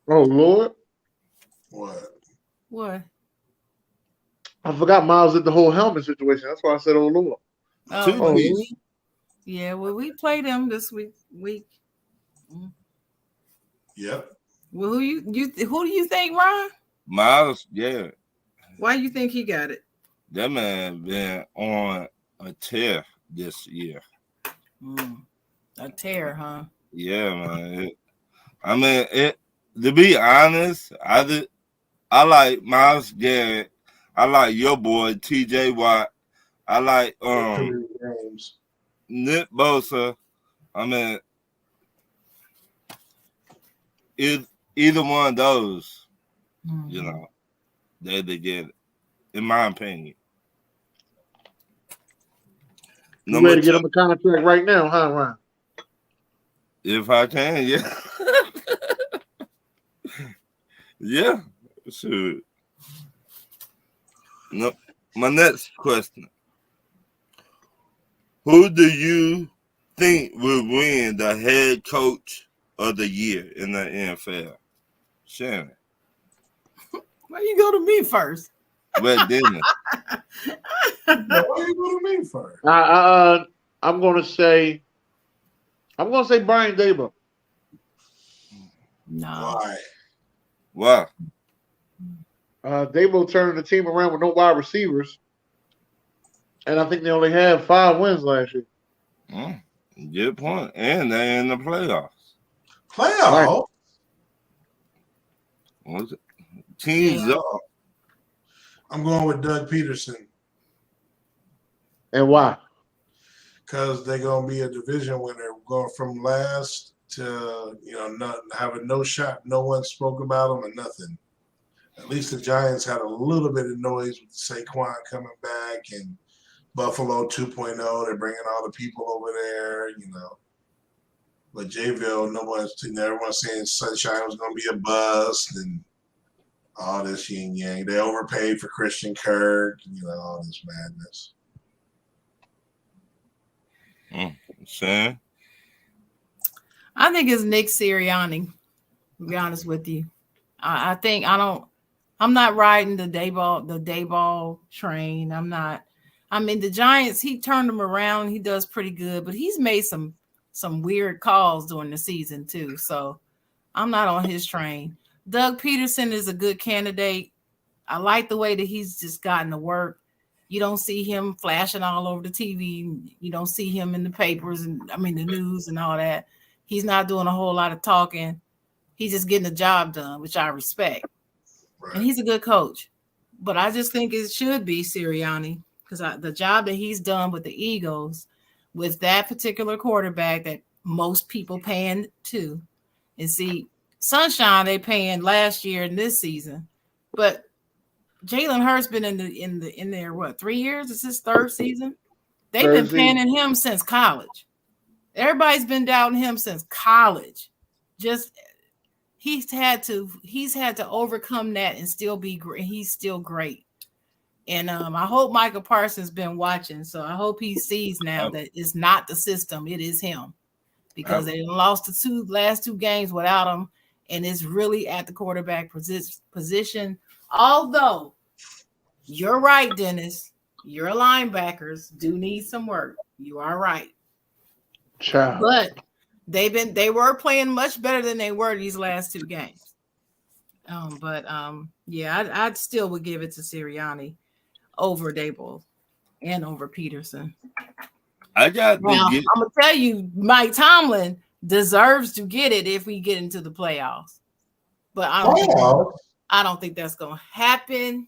Speaker 4: Oh Lord.
Speaker 6: What?
Speaker 4: I forgot Miles did the whole helmet situation. That's why I said, "Oh Lord."
Speaker 6: Oh, yeah. Well, we played him this week.
Speaker 7: Yep.
Speaker 6: Well, who do you think, Ron?
Speaker 5: Myles Garrett.
Speaker 6: Why do you think he got it?
Speaker 5: That man been on a tear this year.
Speaker 6: A tear, huh?
Speaker 5: Yeah, man. To be honest, I like Myles Garrett. I like your boy TJ Watt. I like Nick Bosa. I mean, either one of those, you know, they get it, in my opinion.
Speaker 4: You ready to get him a contract right now, huh, Ryan?
Speaker 5: If I can, yeah. Yeah, sure. No, my next question. Who do you think will win the head coach of the year in the NFL? Shannon.
Speaker 6: Why you go to me first?
Speaker 5: Well, Dennis.
Speaker 7: Why you go to me first?
Speaker 4: I'm gonna say Brian Daboll.
Speaker 6: No.
Speaker 5: Why?
Speaker 4: Daboll turned the team around with no wide receivers, and I think they only had 5 wins last year.
Speaker 5: Good point. And they're in the playoffs.
Speaker 7: Playoffs?
Speaker 5: What's it? Teams up.
Speaker 7: I'm going with Doug Peterson.
Speaker 4: And why?
Speaker 7: Because they're going to be a division winner, going from last to, not having no shot. No one spoke about them or nothing. At least the Giants had a little bit of noise with Saquon coming back and Buffalo 2.0. They're bringing all the people over there, But Jayville, everyone's saying Sunshine was going to be a bust and all this yin yang. They overpaid for Christian Kirk, all this madness.
Speaker 5: Sam?
Speaker 6: I think it's Nick Sirianni, to be honest with you. I think I'm not riding the Dayball train. I'm not. I mean, the Giants, he turned them around. He does pretty good, but he's made some weird calls during the season too. So I'm not on his train. Doug Peterson is a good candidate. I like the way that he's just gotten to work. You don't see him flashing all over the TV. You don't see him in the papers and the news and all that. He's not doing a whole lot of talking. He's just getting the job done, which I respect.
Speaker 7: Right.
Speaker 6: And he's a good coach. But I just think it should be Sirianni because the job that he's done with the Eagles, with that particular quarterback that most people paying to, and see, Sunshine they paying last year and this season, but Jalen Hurts been in there what 3 years? It's his third season. They've been paying him since college. Everybody's been doubting him since college. Just he's had to overcome that and still be great. He's still great. And I hope Michael Parsons been watching. So I hope he sees now that it's not the system, it is him. Because they lost the last two games without him, and it's really at the quarterback position. Although you're right, Dennis, your linebackers do need some work. You are right.
Speaker 4: Child.
Speaker 6: But they were playing much better than they were these last two games. I'd still would give it to Sirianni over Daboll and over Peterson.
Speaker 5: I'm
Speaker 6: gonna tell you, Mike Tomlin deserves to get it if we get into the playoffs. But I don't think that's gonna happen.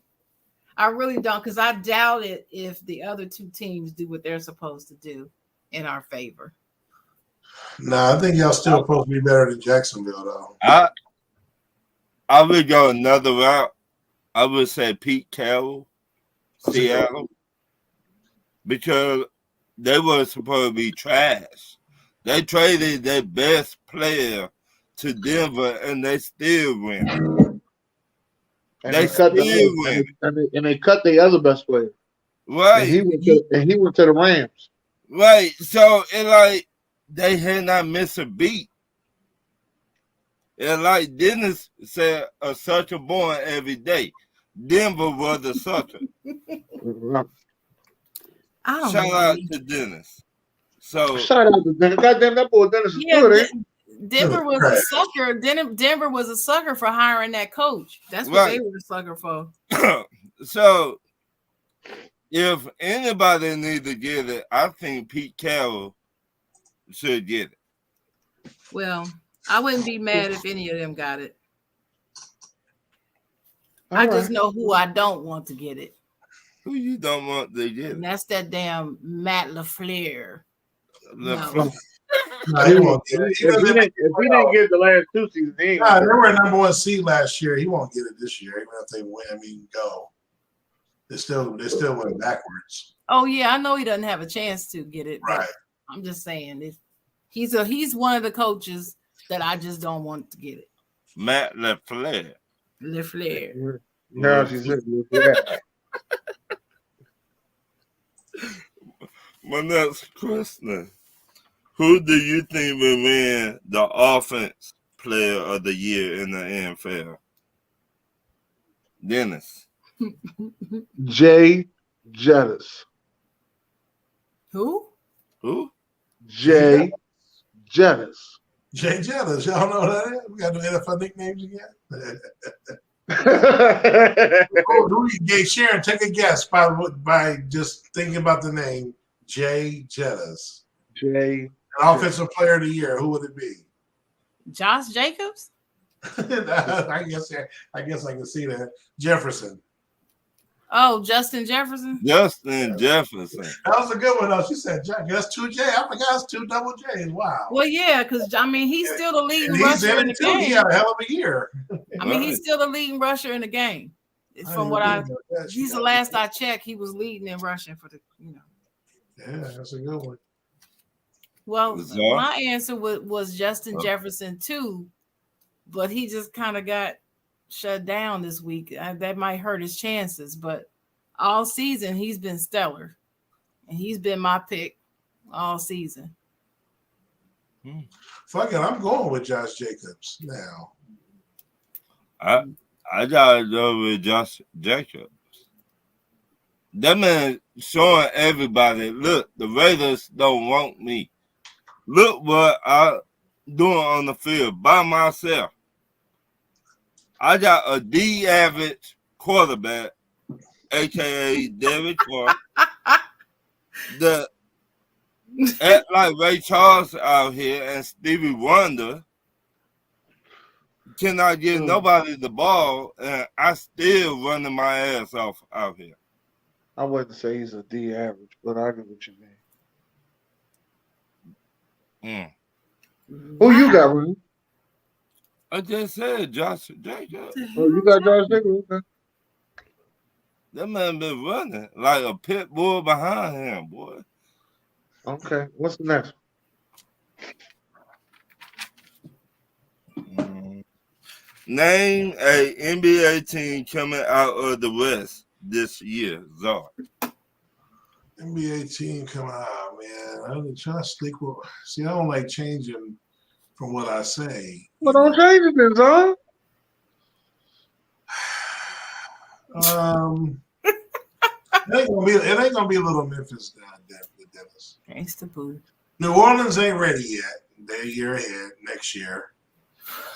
Speaker 6: I really don't, because I doubt it if the other two teams do what they're supposed to do in our favor.
Speaker 7: No, I think y'all still supposed to be better than Jacksonville, though.
Speaker 5: I would go another route. I would say Pete Carroll, Seattle, because they were supposed to be trash. They traded their best player to Denver, and they still win.
Speaker 4: And they cut the other best player.
Speaker 5: Right.
Speaker 4: And he went to the Rams.
Speaker 5: Right. So they had not missed a beat. And like Dennis said, a sucker born every day. Denver was a sucker. Shout out to Dennis. So
Speaker 4: shout out to Dennis. Goddamn, that boy Dennis is good,
Speaker 6: Denver was a sucker. Denver was a sucker for hiring that coach. That's what they were a sucker for.
Speaker 5: So if anybody needs to get it, I think Pete Carroll should get it.
Speaker 6: Well, I wouldn't be mad if any of them got it. I just know who I don't want to get it.
Speaker 5: Who you don't want to get it?
Speaker 6: And that's that damn Matt LaFleur.
Speaker 7: No, he won't get it.
Speaker 4: If he didn't get the last two seasons, they
Speaker 7: were number one seed last year. He won't get it this year, even if they win. Go. They still went backwards.
Speaker 6: Oh yeah, I know he doesn't have a chance to get it.
Speaker 7: Right.
Speaker 6: I'm just saying, he's one of the coaches that I just don't want to get it.
Speaker 5: Matt LaFleur.
Speaker 6: LaFleur.
Speaker 4: No, she said
Speaker 5: My next question. Who do you think will win the offense player of the year in the NFL? Dennis.
Speaker 4: Jay Jettis.
Speaker 6: Who?
Speaker 4: Jay Jettis.
Speaker 7: Jay Jettis. Y'all know what that is? We got no NFL nicknames again. Sharon, take a guess by just thinking about the name Jay Jettis. An offensive player of the year. Who would it be?
Speaker 6: Josh Jacobs?
Speaker 7: I guess I can see that. Jefferson.
Speaker 6: Oh, Justin Jefferson?
Speaker 5: Justin Jefferson.
Speaker 7: That was a good one, though. She said, that's two J. I forgot it's two double J's. Wow.
Speaker 6: Well, yeah, because, he's still the leading rusher in the game.
Speaker 7: He had a hell of a year.
Speaker 6: He's still the leading rusher in the game. It's from he's the last I checked, he was leading in rushing for the,
Speaker 7: Yeah, that's a good one.
Speaker 6: Well, my answer was Justin Jefferson, too, but he just kind of got shut down this week. That might hurt his chances, but all season he's been stellar, and he's been my pick all season.
Speaker 7: Fuck it, I'm going with Josh Jacobs now.
Speaker 5: I gotta go with Josh Jacobs. That man showing everybody, look, the Raiders don't want me. Look what I'm doing on the field by myself. I got a D average quarterback, aka Derek Carr, that act like Ray Charles out here and Stevie Wonder. Cannot get nobody the ball, and I still running my ass off out here.
Speaker 4: I wouldn't say he's a D average, but I get what you mean. Who you got, Rudy?
Speaker 5: I just said Josh Jacobs.
Speaker 4: Oh, you got Josh Jacobs? Okay.
Speaker 5: That man been running like a pit bull behind him, boy.
Speaker 4: Okay. What's the next
Speaker 5: one? Name a NBA team coming out of the West this year, Zard.
Speaker 7: NBA team coming out, man. I'm trying to stick with. See, I don't like changing from what I say.
Speaker 4: Well, don't change it, then, Zard.
Speaker 7: It ain't gonna be a little Memphis Dennis.
Speaker 6: Thanks to Boo.
Speaker 7: New Orleans ain't ready yet. They're a year ahead next year.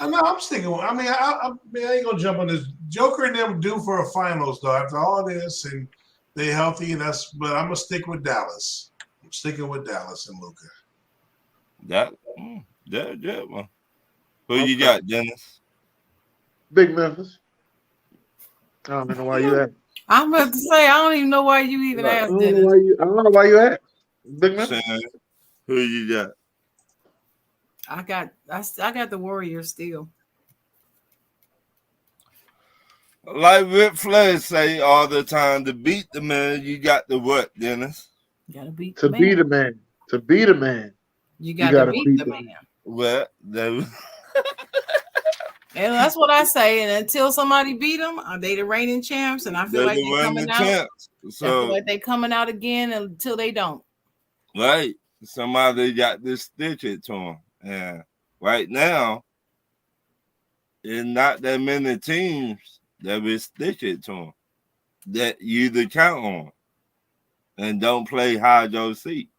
Speaker 7: I'm sticking with. I mean, I ain't gonna jump on this. Joker and them due for a finals though. After all this, and they healthy, and but I'm gonna stick with Dallas. I'm sticking with Dallas and Luka.
Speaker 5: That one. Who you got, Dennis?
Speaker 4: Big Memphis. I don't know why you asked.
Speaker 6: I'm about to say I don't even know why you even asked.
Speaker 4: I don't know why you asked. Big Memphis.
Speaker 5: Who you got?
Speaker 6: I got the Warriors still.
Speaker 5: Like Ric Flair say all the time, to beat the man, you got to what, Dennis?
Speaker 6: You gotta beat
Speaker 4: the man. Be the man. To be the man.
Speaker 6: You gotta beat the man.
Speaker 5: Well,
Speaker 6: and that's what I say. And until somebody beat them, they the reigning champs, and I feel like they're coming out. So I feel like they coming out again until they don't.
Speaker 5: Right. Somebody got to stitch it to them. And right now, it's not that many teams that will stitch it to them that you to count on and don't play hide your seat.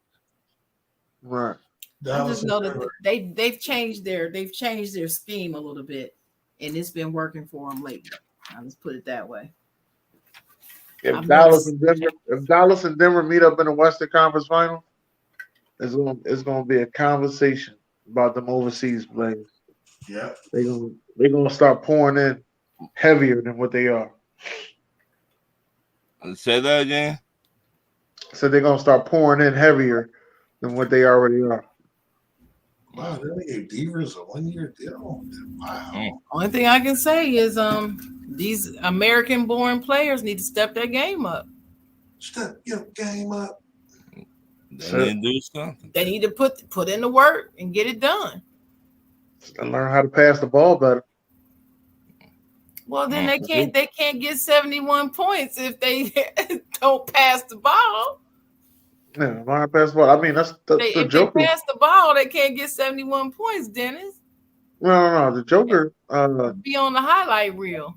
Speaker 4: Right.
Speaker 6: I just know that they've changed their scheme a little bit, and it's been working for them lately. I'll just put it that way.
Speaker 4: If Dallas and Denver meet up in the Western Conference Final, it's gonna be a conversation about them overseas players.
Speaker 7: Yeah,
Speaker 4: they're gonna start pouring in heavier than what they are.
Speaker 5: Say that again.
Speaker 4: So they're gonna start pouring in heavier than what they already are.
Speaker 7: Wow, they gave Devers a 1-year deal. Wow.
Speaker 6: Only thing I can say is these American-born players need to step their game up.
Speaker 7: Step your game up.
Speaker 5: They need to do something.
Speaker 6: They need to put in the work and get it done.
Speaker 4: And learn how to pass the ball better.
Speaker 6: Well, then they can't get 71 points if they don't pass the ball.
Speaker 4: Yeah, learn how to pass the ball. I mean, that's the Joker.
Speaker 6: If they pass the ball, they can't get 71 points, Dennis.
Speaker 4: No, the Joker
Speaker 6: be on the highlight reel.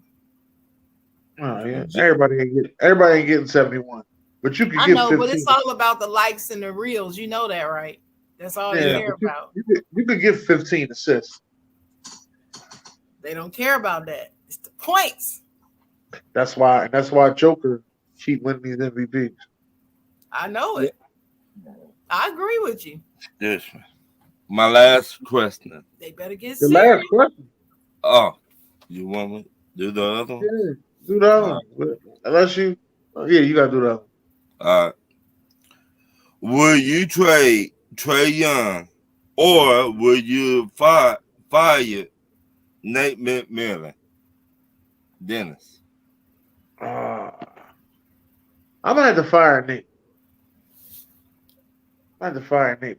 Speaker 4: Oh yeah, everybody ain't getting 71. But you can get 15.
Speaker 6: But it's all about the likes and the reels. You know that, right? That's all they care about.
Speaker 4: You could get 15 assists.
Speaker 6: They don't care about that. It's the points.
Speaker 4: That's why Joker keep winning these MVPs.
Speaker 6: I know it. I agree with you.
Speaker 5: This one. My last question.
Speaker 6: They better get
Speaker 4: the
Speaker 6: serious.
Speaker 4: Last question.
Speaker 5: Oh, you want me to do the other one?
Speaker 4: Yeah, do the other one. Unless you, you gotta do the other one.
Speaker 5: All right. Will you trade Trae Young, or will you fire Nate McMillan? Dennis.
Speaker 4: I'm gonna have to fire Nate.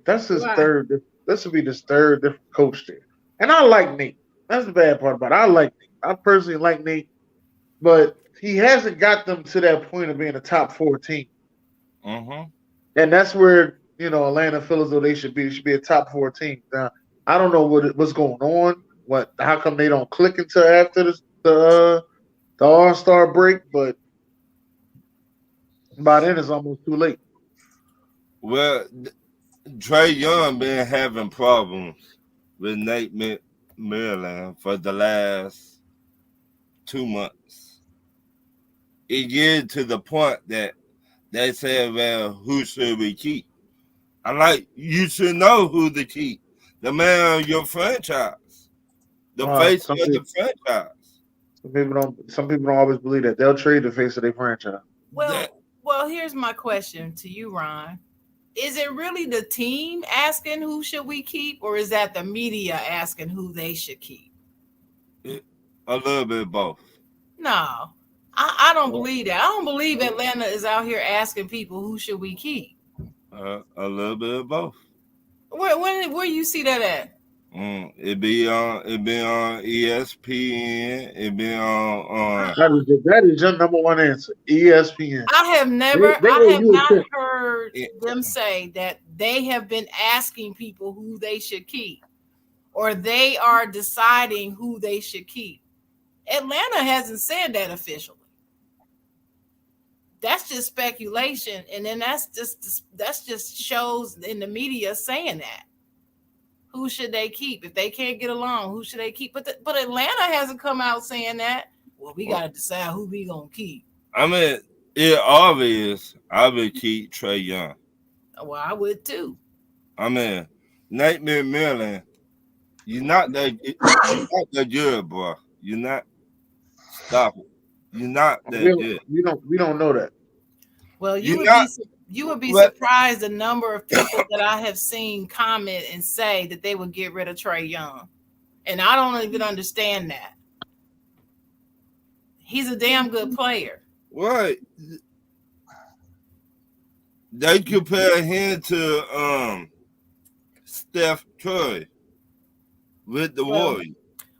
Speaker 4: That's his third. This will be his third different coach there, and I like Nate. That's the bad part about it. I like Nate. I personally like Nate, but he hasn't got them to that point of being a top 4 team.
Speaker 5: Mm-hmm.
Speaker 4: And that's where Atlanta feels though they should be. They should be a top 4 team. Now I don't know what's going on. How come they don't click until after the All-Star break, but by then it's almost too late.
Speaker 5: Well, Trey Young been having problems with Nate Maryland for the last 2 months. It get to the point that they said, well, who should we keep? I'm like, you should know who to keep. The man of your franchise. The face of the franchise.
Speaker 4: Some people don't always believe that. They'll trade the face of their franchise.
Speaker 6: Well, here's my question to you, Ron. Is it really the team asking who should we keep, or is that the media asking who they should keep?
Speaker 5: A little bit of both.
Speaker 6: No, I don't believe that. I don't believe Atlanta is out here asking people who should we keep.
Speaker 5: A little bit of both.
Speaker 6: Where you see that at?
Speaker 5: It be on ESPN. It be on.
Speaker 4: That is your number one answer. ESPN.
Speaker 6: I have not heard them say that they have been asking people who they should keep, or they are deciding who they should keep. Atlanta hasn't said that officially. That's just speculation, and then that's just shows in the media saying that. Who should they keep if they can't get along? Who should they keep? But Atlanta hasn't come out saying that. Well, we got to decide who we gonna keep.
Speaker 5: I mean, it obvious. I would keep Trey Young.
Speaker 6: Well, I would too.
Speaker 5: I mean, Nate McMillan, you're not that good, bro. You're not. Stop it. You're not that good.
Speaker 4: We don't know that.
Speaker 6: Well, you would be surprised the number of people that I have seen comment and say that they would get rid of Trey Young. And I don't even understand that. He's a damn good player.
Speaker 5: Right. They compare him to Steph Curry with the Warriors.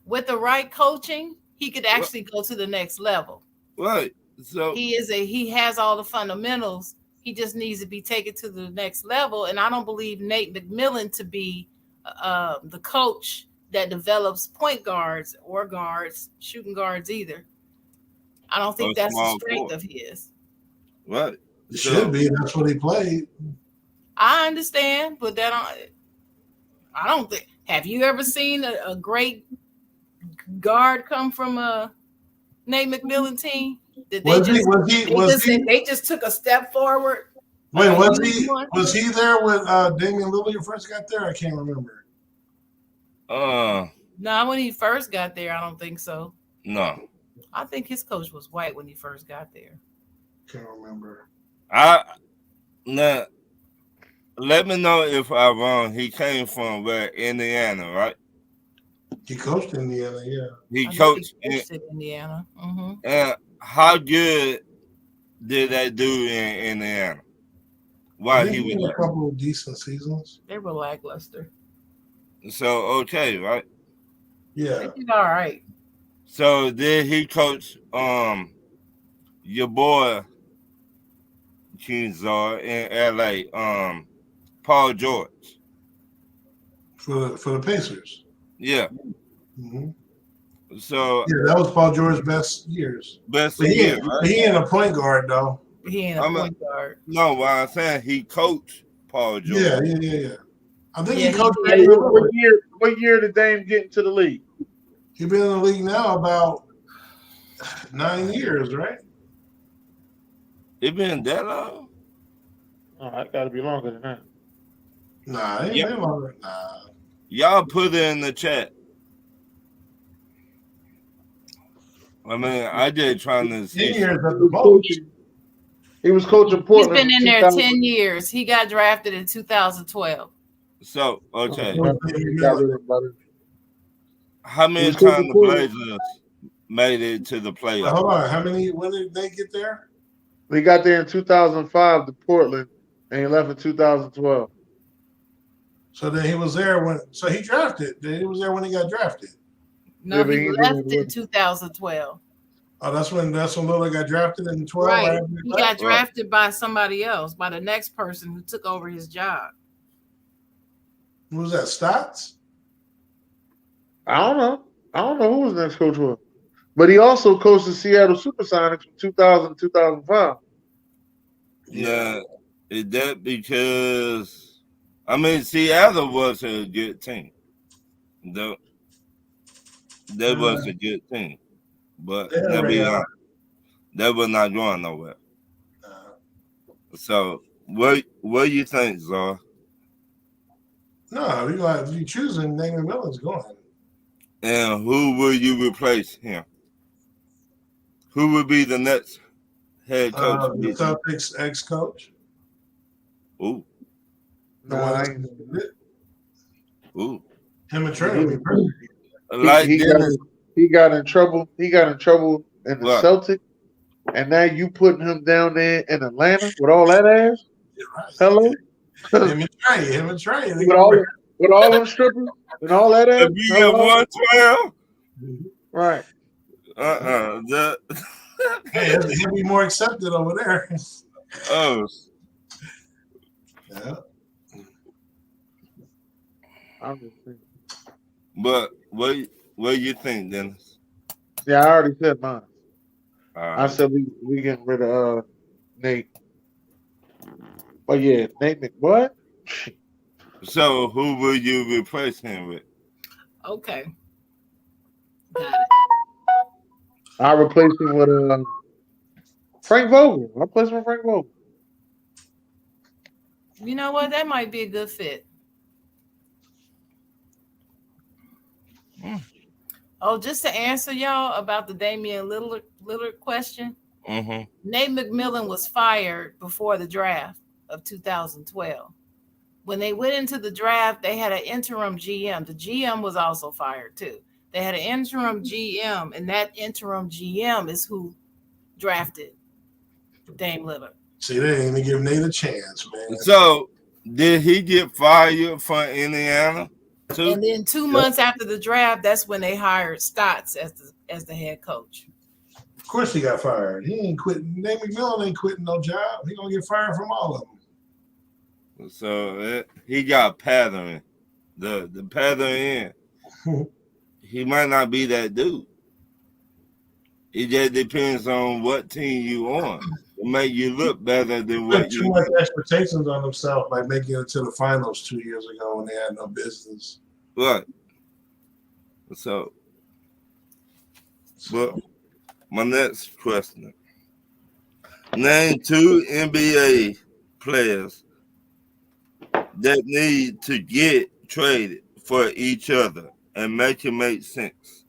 Speaker 6: With the right coaching, he could actually go to the next level.
Speaker 5: Right. So
Speaker 6: he has all the fundamentals. He just needs to be taken to the next level. And I don't believe Nate McMillan to be the coach that develops point guards or shooting guards either. I don't think that's the strength of his.
Speaker 5: Right.
Speaker 7: It should be. That's what he played.
Speaker 6: I understand, but I don't think. Have you ever seen a great guard come from a Nate McMillan team? They just took a step forward.
Speaker 7: Wait, was he there when Damian Lillard first got there? I can't remember.
Speaker 6: No, when he first got there, I don't think so.
Speaker 5: No.
Speaker 6: I think his coach was white when he first got there.
Speaker 7: Can't remember.
Speaker 5: Let me know if I'm wrong. He came from where? Indiana, right?
Speaker 7: He coached Indiana, yeah.
Speaker 5: He coached
Speaker 6: in Indiana. Mm-hmm.
Speaker 5: And how good did that do in Indiana? While he was
Speaker 7: a couple of decent seasons.
Speaker 6: They were lackluster.
Speaker 5: So okay, right?
Speaker 7: Yeah.
Speaker 6: They did all right.
Speaker 5: So did he coach your boy Kingzar in LA, Paul George?
Speaker 7: For the Pacers.
Speaker 5: Yeah.
Speaker 7: Mm-hmm.
Speaker 5: So
Speaker 7: yeah, that was Paul George's best years.
Speaker 5: Right?
Speaker 7: He ain't a point guard though.
Speaker 6: He ain't a point guard.
Speaker 5: No, what I'm saying, he coached Paul George.
Speaker 7: Yeah. I think he coached.
Speaker 4: What year did Dame get into the league?
Speaker 7: He's been in the league now about 9 years, right?
Speaker 5: It been that long?
Speaker 4: Oh, it got to be longer than that.
Speaker 7: Nah, it ain't been longer. Nah.
Speaker 5: Y'all put it in the chat. I mean, I just trying to see.
Speaker 7: 10 years at the most.
Speaker 4: He was coaching Portland.
Speaker 6: He's been in there 10 years. He got drafted in 2012.
Speaker 5: So, okay. How many times the Blazers made it to the playoffs?
Speaker 7: Hold on. When did they get there?
Speaker 4: He got there in 2005 to Portland, and he left in 2012.
Speaker 7: So then he was there so he drafted. Then he was there when he got drafted.
Speaker 6: No, he left in 2012.
Speaker 7: Oh, that's when Lillard got drafted in 12.
Speaker 6: Right. He got drafted by somebody else, by the next person who took over his job.
Speaker 7: Who was that? Stotts?
Speaker 4: I don't know who his next coach was. But he also coached the Seattle Supersonics from 2000 to 2005.
Speaker 5: Yeah, is that because I mean Seattle was a good team. Though they was a good team, but
Speaker 7: Yeah,
Speaker 5: let me
Speaker 7: right.
Speaker 5: honest, they was not going nowhere.
Speaker 7: Uh,
Speaker 5: So what do you think, Zar?
Speaker 7: no, if you choosing Damon Miller's going.
Speaker 5: And who will you replace him? Who will be the next head coach?
Speaker 7: The Celtics ex-coach.
Speaker 5: Ooh,
Speaker 7: The
Speaker 4: Nah,
Speaker 7: one
Speaker 4: I
Speaker 7: that's
Speaker 4: ain't-
Speaker 5: ooh.
Speaker 7: him and Trey will be perfect.
Speaker 5: Like Dennis,
Speaker 4: he got in trouble. He got in trouble in the
Speaker 5: What?
Speaker 4: Celtics, and now you putting him down there in Atlanta with all that ass.
Speaker 7: You're right.
Speaker 4: Hello,
Speaker 7: Him and Trey. They
Speaker 4: with
Speaker 7: can
Speaker 4: all
Speaker 7: work.
Speaker 4: with all them strippers and all that ass.
Speaker 5: if you get
Speaker 4: Hello?
Speaker 5: 112,
Speaker 4: Right.
Speaker 5: that
Speaker 7: Hey, he'll be more accepted over there.
Speaker 5: oh,
Speaker 7: Yeah.
Speaker 4: I'm just saying.
Speaker 5: but what do you think, Dennis?
Speaker 4: Yeah, I already said mine. I
Speaker 5: Uh,
Speaker 4: said we getting rid of Nate. But yeah, Nate McWhat?
Speaker 5: so who will you replace him with?
Speaker 6: Okay. Got it.
Speaker 4: I replaced him with Frank Vogel. I replaced him with Frank Vogel.
Speaker 6: You know what? That might be a good fit. Oh, just to answer y'all about the Damian Lillard question,
Speaker 5: Mm-hmm.
Speaker 6: Nate McMillan was fired before the draft of 2012. When they went into the draft, they had an interim GM. The GM was also fired too. They had an interim GM, and that interim GM is who drafted Dame Lillard.
Speaker 7: See, they didn't even give Nate a chance, man.
Speaker 5: So did he get fired from Indiana too?
Speaker 6: And then 2 months after the draft, that's when they hired Stotts as the head coach.
Speaker 7: Of course he got fired. He ain't quitting. Nate McMillan ain't quitting no job. He gonna get fired from all of them.
Speaker 5: So he got pattern. The pattern in. He might not be that dude. It just depends on what team you on. It make you look better than
Speaker 7: Put
Speaker 5: what
Speaker 7: too
Speaker 5: you.
Speaker 7: much expectations on himself by making it to the finals 2 years ago when they had no business.
Speaker 5: Right. So, well, my next question. Name 2 NBA players that need to get traded for each other and make it make sense.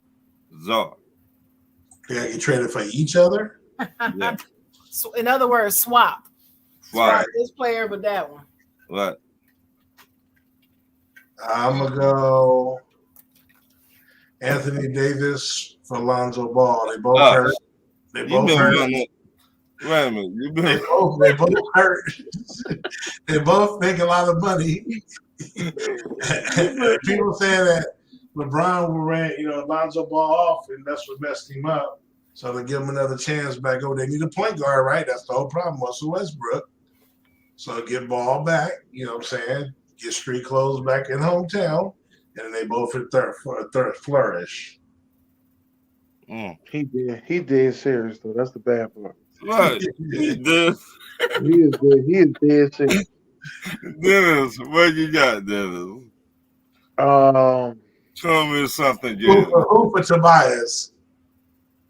Speaker 5: Czar.
Speaker 7: They gotta get traded for each other.
Speaker 5: Yeah.
Speaker 6: So, in other words, swap.
Speaker 5: Right.
Speaker 6: Swap this player with that one.
Speaker 5: Right.
Speaker 7: I'm gonna go Anthony Davis for Lonzo Ball. They both hurt. They
Speaker 5: You
Speaker 7: both
Speaker 5: been
Speaker 7: hurt.
Speaker 5: running. Wait a minute. You
Speaker 7: They
Speaker 5: been
Speaker 7: both hurt. They both make a lot of money. People say that LeBron will ran, Lonzo Ball off, and that's what messed him up. So to give him another chance back over, they need a point guard, right? That's the whole problem. Russell Westbrook. So get Ball back, you know what I'm saying? Get street clothes back in hometown, and they both flourish.
Speaker 4: He dead serious though. That's the bad part.
Speaker 5: right. Dennis,
Speaker 4: He is dead serious.
Speaker 5: Dennis, what you got, Dennis? Tell me something, Dennis.
Speaker 7: Who for Tobias?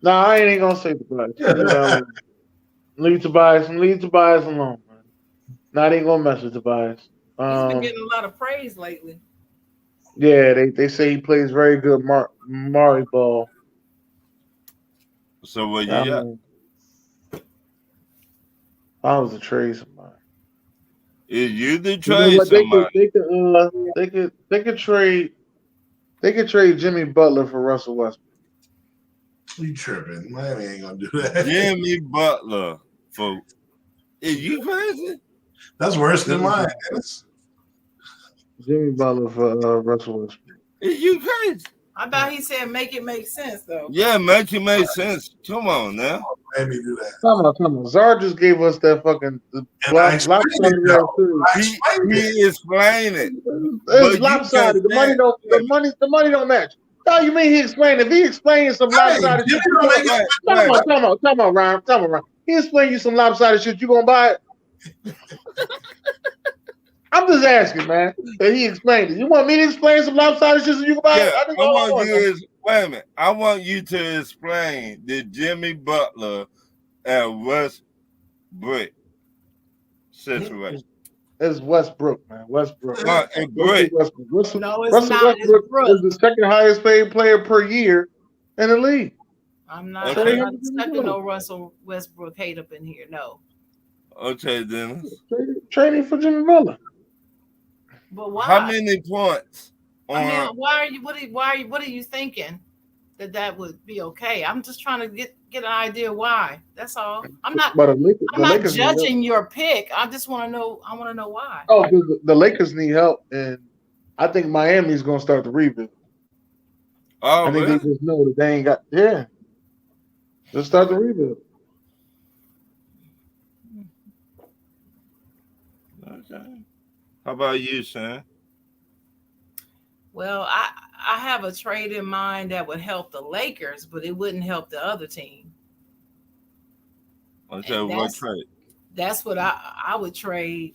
Speaker 4: No, I ain't gonna say Tobias. Leave Tobias alone, man. Not even gonna mess with Tobias.
Speaker 6: He's been getting a lot of praise lately.
Speaker 4: Yeah, they say he plays very good Mari ball.
Speaker 5: So what you got?
Speaker 4: I was a trade somebody.
Speaker 5: Is you the
Speaker 4: You know
Speaker 5: trade
Speaker 4: what?
Speaker 5: somebody?
Speaker 4: They could trade Jimmy Butler for Russell Westbrook.
Speaker 7: You tripping? Miami ain't gonna do that.
Speaker 5: Jimmy Butler for is you crazy?
Speaker 7: That's worse than mine.
Speaker 4: Jimmy Butler for Russell Westbrook.
Speaker 5: Is you crazy?
Speaker 6: I thought he said make it make sense though.
Speaker 5: Yeah, make it make sense. Come on now.
Speaker 7: Miami do that.
Speaker 4: Come on. Zar just gave us that fucking
Speaker 7: And I explained it, though. I explained it.
Speaker 5: He explained it.
Speaker 4: It's
Speaker 5: But
Speaker 4: lopsided.
Speaker 5: you
Speaker 4: The money don't match. No, you mean he explained? If he explained some lopsided shit,
Speaker 7: Jimmy don't make it.
Speaker 4: Come on, Ryan. He explained you some lopsided shit. You gonna buy it? I'm just asking, man. That he explained it. You want me to explain some lopsided shit so you can buy
Speaker 5: Yeah,
Speaker 4: it?
Speaker 5: I want you to wait a minute. I want you to explain the Jimmy Butler and Westbrook situation.
Speaker 4: It's Westbrook, man. Westbrook.
Speaker 5: And Brick.
Speaker 4: Russell
Speaker 6: No, it's
Speaker 4: Russell
Speaker 6: not. It's
Speaker 4: Westbrook
Speaker 6: Brooke.
Speaker 4: is the second highest paid player per year in the league.
Speaker 6: I'm not
Speaker 5: Okay.
Speaker 6: accepting no Russell Westbrook hate up in here. No.
Speaker 5: Okay, Dennis.
Speaker 4: Trading for Jimmy Butler.
Speaker 6: But why?
Speaker 5: How many points?
Speaker 6: I mean, why are you? What are you thinking that would be okay? I'm just trying to get an idea why. That's all. I'm not.
Speaker 4: But
Speaker 6: I'm
Speaker 4: the
Speaker 6: not
Speaker 4: Lakers need help.
Speaker 6: judging your pick. I just want to know. I want to know why.
Speaker 4: Oh, the Lakers need help, and I think Miami's going to start the rebuild.
Speaker 5: Oh,
Speaker 4: I think
Speaker 5: really?
Speaker 4: they just know that they ain't got. Yeah, just start the rebuild.
Speaker 5: Okay. How about you, Sam?
Speaker 6: Well, I have a trade in mind that would help the Lakers, but it wouldn't help the other team.
Speaker 5: Okay,
Speaker 6: And
Speaker 5: what trade?
Speaker 6: That's what I would trade.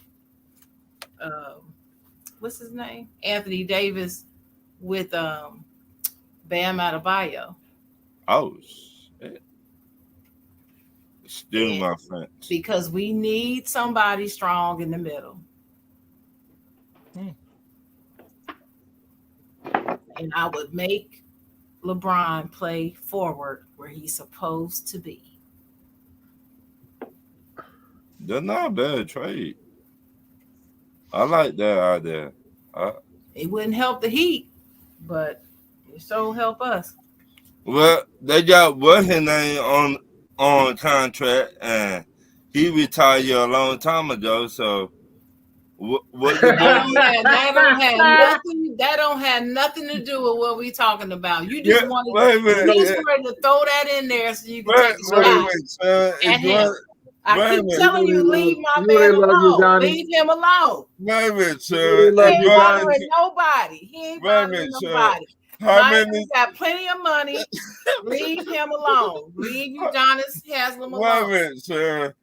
Speaker 6: What's his name? Anthony Davis with Bam Adebayo.
Speaker 5: Oh, shit. Still my friend.
Speaker 6: Because we need somebody strong in the middle. And I would make LeBron play forward where he's supposed to be.
Speaker 5: That's not a bad trade. I like that idea.
Speaker 6: It wouldn't help the Heat, but it sure help us.
Speaker 5: Well, they got what's his name on contract, and he retired a long time ago. So, what
Speaker 6: that don't have nothing to do with what we talking about. You just wanted to throw that in there so you can take a shot. I keep telling you, leave my man alone. Leave him alone.
Speaker 5: Wait a minute,
Speaker 6: He
Speaker 5: sir.
Speaker 6: ain't bothering nobody. He ain't bothering nobody.
Speaker 5: How many?
Speaker 6: Got plenty of money. Leave him alone. Leave Udonis Haslam alone.
Speaker 5: Wait a minute, sir.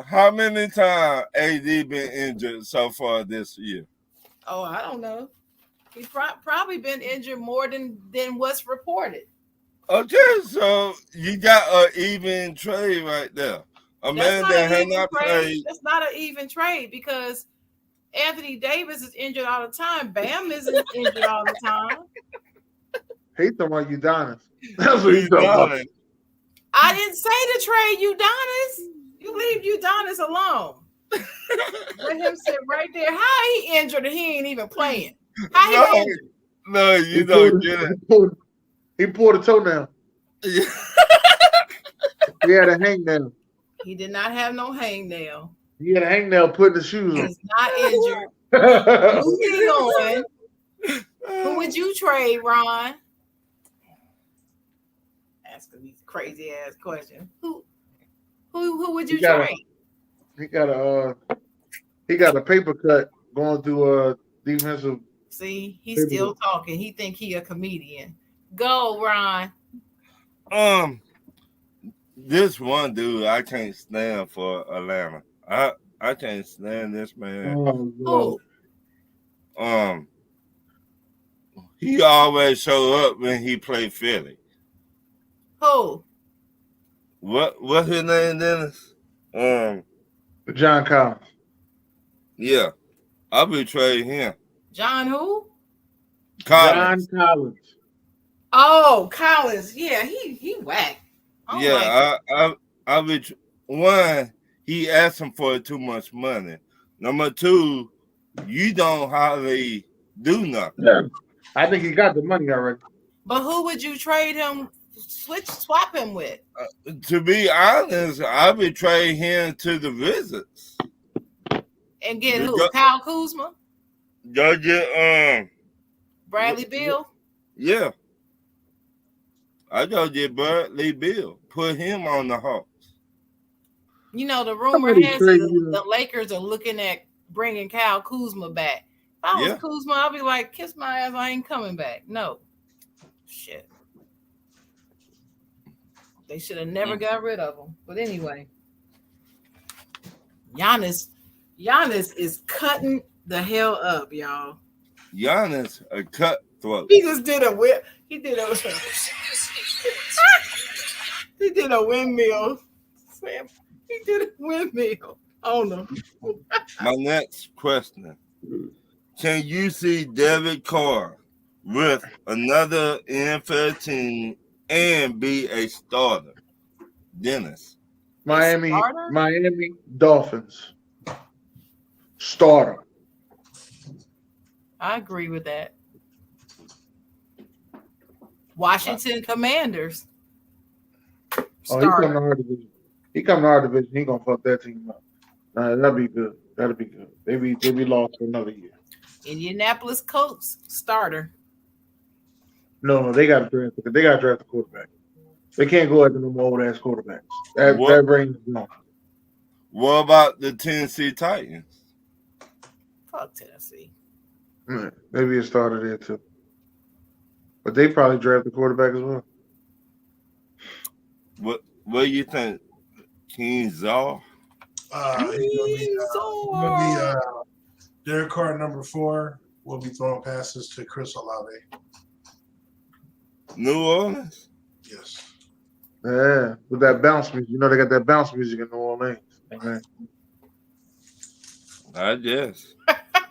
Speaker 5: How many times AD been injured so far this year?
Speaker 6: Oh, I don't know. He's probably been injured more than what's reported.
Speaker 5: Okay, so you got an even trade right there. A man that has not played.
Speaker 6: That's not an even trade because Anthony Davis is injured all the time. Bam isn't injured all the time.
Speaker 4: He talking about Udonis. That's what he's talking about.
Speaker 6: I didn't say to trade Udonis. You leave Udonis alone. Let him sit right there. How he injured and he ain't even playing? How he injured?
Speaker 5: No, you don't get it.
Speaker 4: He pulled a toenail. He had a hangnail.
Speaker 6: He did not have no hangnail.
Speaker 4: He had a hangnail put in the shoes on.
Speaker 6: He's not injured. Moving on. Who would you trade, Ron? Asking these crazy ass questions. Who would you trade?
Speaker 4: He got a paper cut going through a defensive.
Speaker 6: See, he's still talking. He think he a comedian. Go, Ron.
Speaker 5: This one dude I can't stand for Atlanta. I can't stand this man. He always show up when he play Philly.
Speaker 6: Who?
Speaker 5: What's his name, Dennis?
Speaker 4: John Collins.
Speaker 5: Yeah, I'll be trading him.
Speaker 6: John who?
Speaker 5: Collins.
Speaker 4: John Collins.
Speaker 6: Oh, Collins. Yeah, he whack.
Speaker 5: I be one. He asking for too much money. Number two, you don't hardly do nothing.
Speaker 4: Yeah. I think he got the money already.
Speaker 6: But who would you trade him? Swap him with?
Speaker 5: To be honest, I would trade him to the Wizards.
Speaker 6: And get who? Kyle Kuzma?
Speaker 5: Go get
Speaker 6: Bradley Beal?
Speaker 5: Yeah. I go get Bradley Beal. Put him on the Hawks.
Speaker 6: You know, the rumor has the Lakers are looking at bringing Kyle Kuzma back. If I was Kuzma, I'd be like, kiss my ass, I ain't coming back. No. Shit. They should have never got rid of him. But anyway, Giannis is cutting the hell up, y'all.
Speaker 5: Giannis a cutthroat.
Speaker 6: He just did a whip. He did a windmill. Sam, he did a windmill on him.
Speaker 5: My next question. Can you see David Carr with another NFL team and be a starter? Dennis.
Speaker 4: Miami
Speaker 6: Starter?
Speaker 4: Dolphins. Starter.
Speaker 6: I agree with that. Washington Commanders.
Speaker 4: Oh, he come to
Speaker 6: Starter.
Speaker 4: our division. He come to our division. He gonna fuck that team up. That'll be good. That'll be good. They be lost for another year.
Speaker 6: Indianapolis Colts. Starter.
Speaker 4: No, they got to draft. They got to draft a quarterback. They can't go after no old ass quarterbacks. That range is gone.
Speaker 5: What about the Tennessee Titans?
Speaker 6: Fuck Tennessee.
Speaker 4: Maybe a starter there too. But they probably draft the quarterback as well.
Speaker 5: What do you think? King Czar?
Speaker 7: Derek Carr, number 4, will be throwing passes to Chris Olave.
Speaker 5: New Orleans?
Speaker 7: Yes.
Speaker 4: Yeah, with that bounce music. You know they got that bounce music in New Orleans. Man.
Speaker 5: I guess.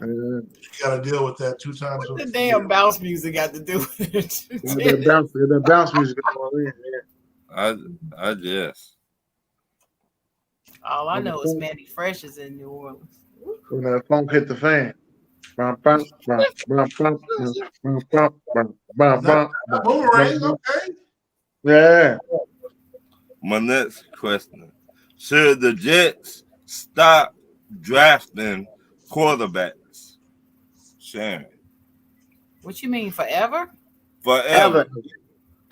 Speaker 7: You got to deal with that 2 times.
Speaker 6: What the damn bounce music got to do with it?
Speaker 4: that bounce music in New Orleans. Yeah.
Speaker 5: I guess.
Speaker 6: All I know is Mandy Fresh is in New Orleans.
Speaker 4: When that funk hit the fan.
Speaker 7: Boomerang, okay.
Speaker 4: Yeah.
Speaker 5: My next question. Should the Jets stop drafting quarterbacks? Sharon.
Speaker 6: What you mean, forever?
Speaker 5: Forever.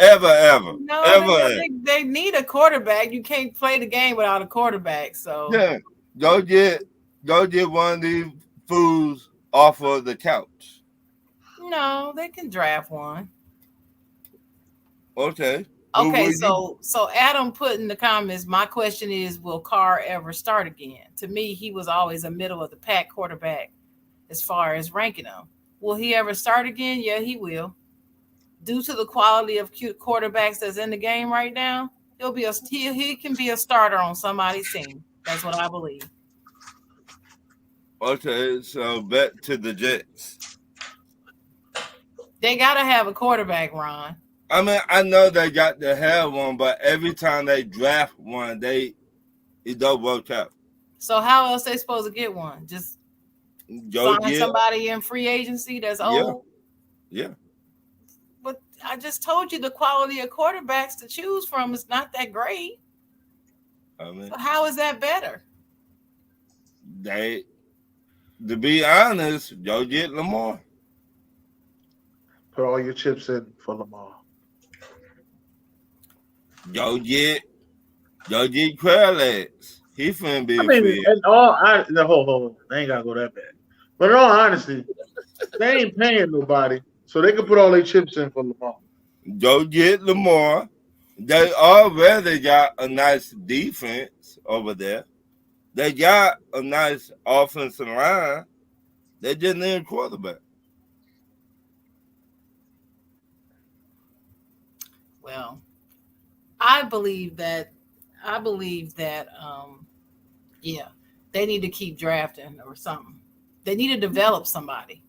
Speaker 5: Ever.
Speaker 6: No, they need a quarterback. You can't play the game without a quarterback. So
Speaker 5: Yeah. Go get one of these fools off of the couch.
Speaker 6: no, they can draft one.
Speaker 5: Okay. Who
Speaker 6: Okay,
Speaker 5: will
Speaker 6: so Adam put in the comments, my question is, will Carr ever start again? To me, he was always a middle of the pack quarterback as far as ranking him. Will he ever start again? Yeah, he will. Due to the quality of cute quarterbacks that's in the game right now, he can be a starter on somebody's team. That's what I believe.
Speaker 5: Okay, so back to the Jets.
Speaker 6: They gotta have a quarterback, Ron.
Speaker 5: I mean, I know they got to have one, but every time they draft one, it don't work out.
Speaker 6: So how else they supposed to get one? Just sign somebody in free agency that's old?
Speaker 5: Yeah.
Speaker 6: But I just told you the quality of quarterbacks to choose from is not that great.
Speaker 5: I mean,
Speaker 6: So how is that better?
Speaker 5: To be honest, go get Lamar.
Speaker 4: Put all your chips in for Lamar.
Speaker 5: Go get Kralex. He finna be free.
Speaker 4: Hold on. They ain't gotta go that bad. But in all honesty, they ain't paying nobody, so they can put all their chips in for Lamar.
Speaker 5: Go get Lamar. They already got a nice defense over there. They got a nice offensive line. They just need a quarterback.
Speaker 6: Well, I believe that they need to keep drafting or something. They need to develop somebody.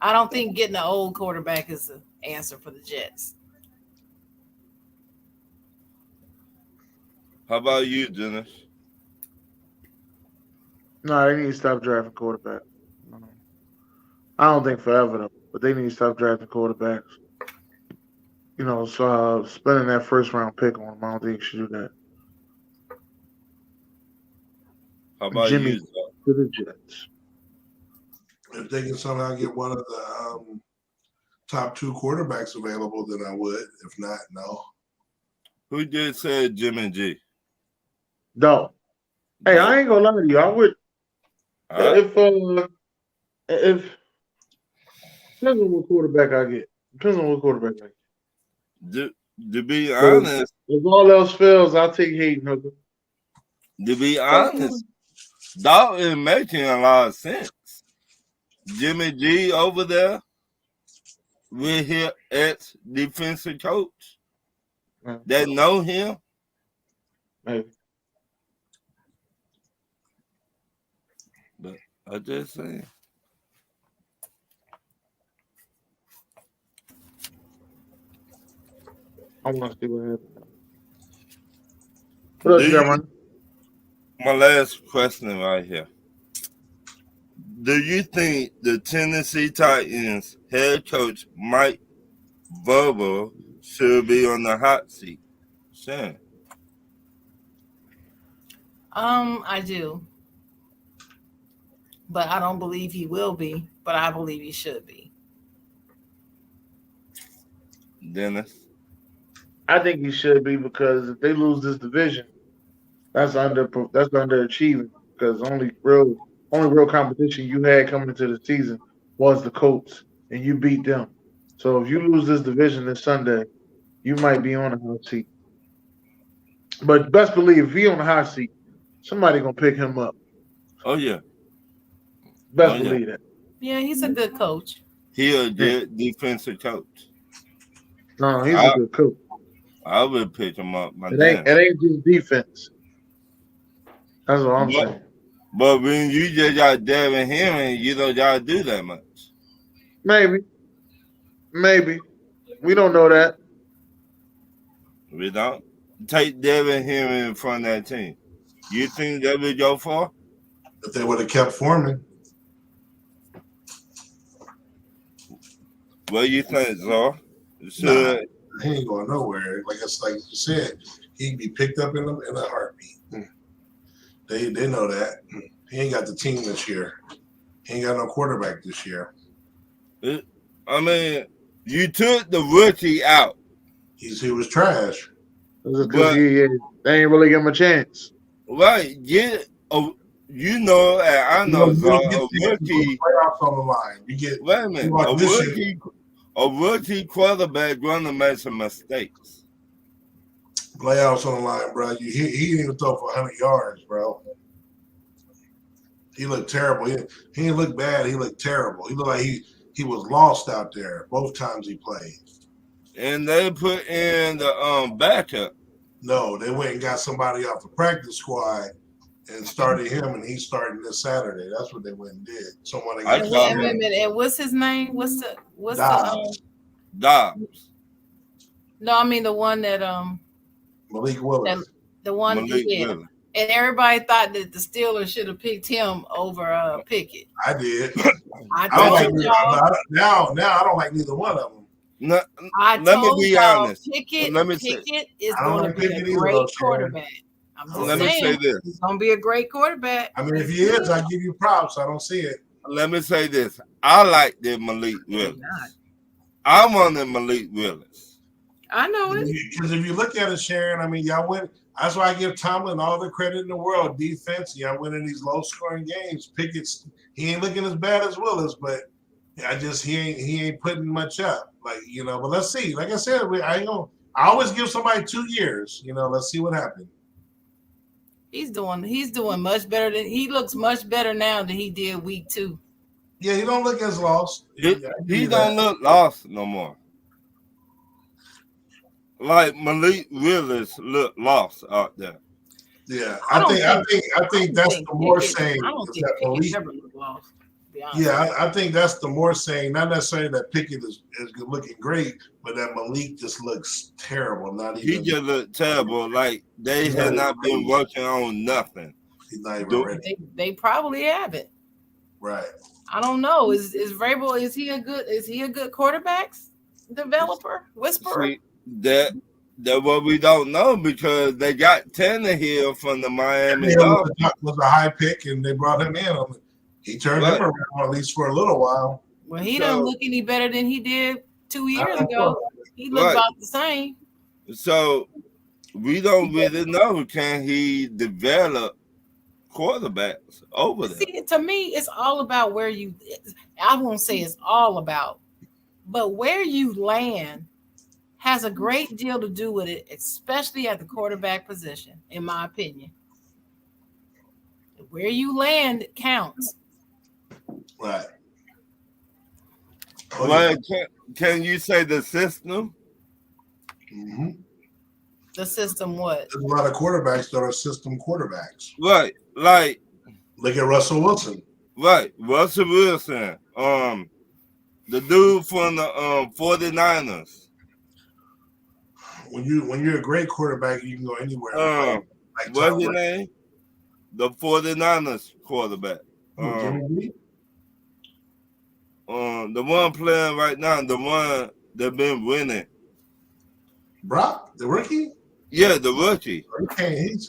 Speaker 6: I don't think getting an old quarterback is the answer for the Jets.
Speaker 5: How about you, Dennis?
Speaker 4: No, they need to stop drafting quarterbacks. I don't think forever though, but they need to stop drafting quarterbacks. You know, so spending that first round pick on them, I don't think you should do that.
Speaker 5: How about
Speaker 4: Jimmy
Speaker 5: you?
Speaker 4: to the Jets.
Speaker 7: If they can somehow get one of the top 2 quarterbacks available, then I would. If not, no.
Speaker 5: Who did say Jimmy G?
Speaker 4: No. Hey, I ain't gonna lie to you. I would if depends on what quarterback I get. Depends on what quarterback. Like.
Speaker 5: To be honest,
Speaker 4: if all else fails, I'll take Hayden Hooker.
Speaker 5: To be honest, that is making a lot of sense. Jimmy G over there with his ex-defensive coach that know him.
Speaker 4: Maybe.
Speaker 5: But I just saying.
Speaker 4: I want to see what happens. What else you got, man?
Speaker 5: My last question right here. Do you think the Tennessee Titans head coach Mike Vrabel should be on the hot seat? Sure.
Speaker 6: I do. But I don't believe he will be, but I believe he should be.
Speaker 5: Dennis?
Speaker 4: I think he should be because if they lose this division, that's underachieving because only real competition you had coming into the season was the Colts, and you beat them. So if you lose this division this Sunday, you might be on a hot seat. But best believe if he on the hot seat, somebody gonna pick him up.
Speaker 5: Oh yeah.
Speaker 4: Best believe that.
Speaker 6: Yeah, he's a good coach.
Speaker 5: He a good defensive coach.
Speaker 4: No, he's a good coach.
Speaker 5: I would pick him up.
Speaker 4: It ain't just defense. That's what I'm saying.
Speaker 5: But when you just got Devin Henry, you don't gotta do that much.
Speaker 4: Maybe. We don't know that.
Speaker 5: We don't. Take Devin Henry from that team. You think that would go far?
Speaker 7: If they would have kept Foreman.
Speaker 5: What do you think, Zor?
Speaker 7: Nah, he ain't going nowhere. Like you said, he'd be picked up in a heartbeat. They know that. He ain't got the team this year. He ain't got no quarterback this year.
Speaker 5: I mean, you took the rookie out.
Speaker 7: He was trash.
Speaker 4: They ain't really give him a chance.
Speaker 5: Right. You know, and I know, a rookie.
Speaker 7: Playoffs on the line.
Speaker 5: Wait a minute. A rookie quarterback going to make some mistakes.
Speaker 7: Playoffs on the line, bro. He didn't even throw for 100 yards, bro. He looked terrible. He didn't look bad. He looked terrible. He looked like he was lost out there both times he played.
Speaker 5: And they put in the backup.
Speaker 7: No, they went and got somebody off the practice squad and started him, and he's starting this Saturday. That's what they went and did. Someone
Speaker 6: And what's his name? What's
Speaker 5: Dobbs.
Speaker 6: No, I mean the one that
Speaker 7: Malik Willis.
Speaker 6: The one
Speaker 5: Malik
Speaker 6: he did.
Speaker 5: Willis.
Speaker 6: And everybody thought that the Steelers should have picked him over Pickett.
Speaker 7: I did.
Speaker 6: I told y'all.
Speaker 7: Now I don't like neither one of them.
Speaker 5: No,
Speaker 6: let me be honest. Pickett is going to be a great quarterback. I'm just saying, he's going to be a great quarterback.
Speaker 7: I mean, if he is, I give you props. I don't see it.
Speaker 5: Let me say this. I like the Malik Willis. I wanted Malik Willis.
Speaker 6: I know it.
Speaker 7: Because if you look at it, Sharon, I mean, y'all went. That's why I give Tomlin all the credit in the world. Defense, y'all winning these low-scoring games. Pickett's he ain't looking as bad as Willis, but he ain't putting much up. But let's see. Like I said, I always give somebody 2 years. Let's see what happens.
Speaker 6: He's doing much better he looks much better now than he did week 2.
Speaker 7: Yeah, he don't look as lost.
Speaker 5: He don't look lost no more. Like Malik Willis look lost out there.
Speaker 7: Yeah, I think that's the more saying.
Speaker 6: I don't think Pickett ever looked lost.
Speaker 7: Yeah, I think that's the more saying. Not necessarily that Pickett is looking great, but that Malik just looks terrible.
Speaker 5: He just looked terrible. Like they have not been working on nothing.
Speaker 7: He's not even ready.
Speaker 6: They probably haven't.
Speaker 7: Right.
Speaker 6: I don't know. Is Vrabel? Is he a good quarterback developer? Whisperer.
Speaker 5: See, that's what we don't know because they got Tannehill from the Miami Dolphins.
Speaker 7: Was a high pick, and they brought him in. He turned him around at least for a little while.
Speaker 6: Well, he doesn't look any better than he did 2 years ago. He looks about the same.
Speaker 5: So we don't really know, can he develop quarterbacks over there?
Speaker 6: See, to me, it's all about I won't say it's all about, but where you land has a great deal to do with it, especially at the quarterback position, in my opinion. Where you land counts.
Speaker 7: Right. Oh,
Speaker 5: Well, can you say the system?
Speaker 7: Mm-hmm.
Speaker 6: The system what?
Speaker 7: There's a lot of quarterbacks that are system quarterbacks.
Speaker 5: Right, like
Speaker 7: Look at Russell Wilson.
Speaker 5: right, Russell Wilson, the dude from the 49ers.
Speaker 7: When you're a great quarterback, you can go anywhere. Like
Speaker 5: What's
Speaker 7: Tom
Speaker 5: his
Speaker 7: Brady.
Speaker 5: name? The 49ers quarterback.
Speaker 7: Jimmy G?
Speaker 5: The one playing right now, the one that been winning.
Speaker 7: Brock, the rookie?
Speaker 5: Yeah, the rookie.
Speaker 7: He's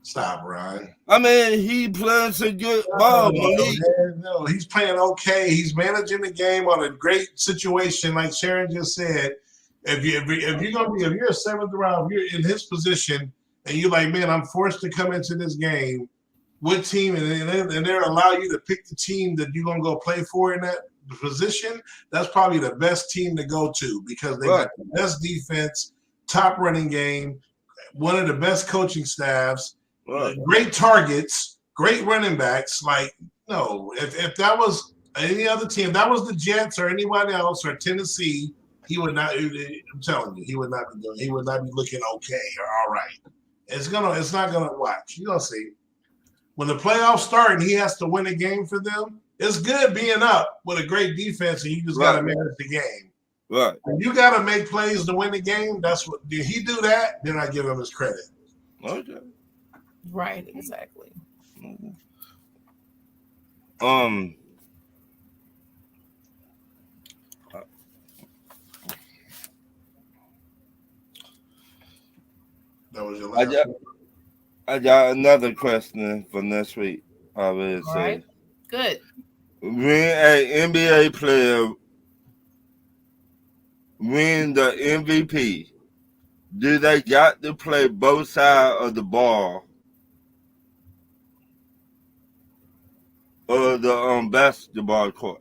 Speaker 7: stop, Ryan.
Speaker 5: I mean, he playing some good ball, Malik.
Speaker 7: No, he's playing okay. He's managing the game on a great situation, like Sharon just said. If you're a seventh round, if you're in his position, and you're like, man, I'm forced to come into this game. What team? And they allow you to pick the team that you're gonna go play for in that position. That's probably the best team to go to because they got the best defense, top running game, one of the best coaching staffs, great targets, great running backs. Like, no, if that was any other team, if that was the Jets or anybody else or Tennessee, he would not. I'm telling you, he would not be doing. He would not be looking okay or all right. It's not gonna watch. You're gonna see. When the playoffs start and he has to win a game for them, it's good being up with a great defense and you just got to manage the game.
Speaker 5: Right.
Speaker 7: When you got to make plays to win the game, that's what. Did he do that? Then I give him his credit.
Speaker 5: Okay.
Speaker 6: Right, exactly.
Speaker 7: That was your last one?
Speaker 5: I got another question for next week. I will say.
Speaker 6: All right. Good.
Speaker 5: When an NBA player win the MVP, do they got to play both sides of the ball or the basketball court?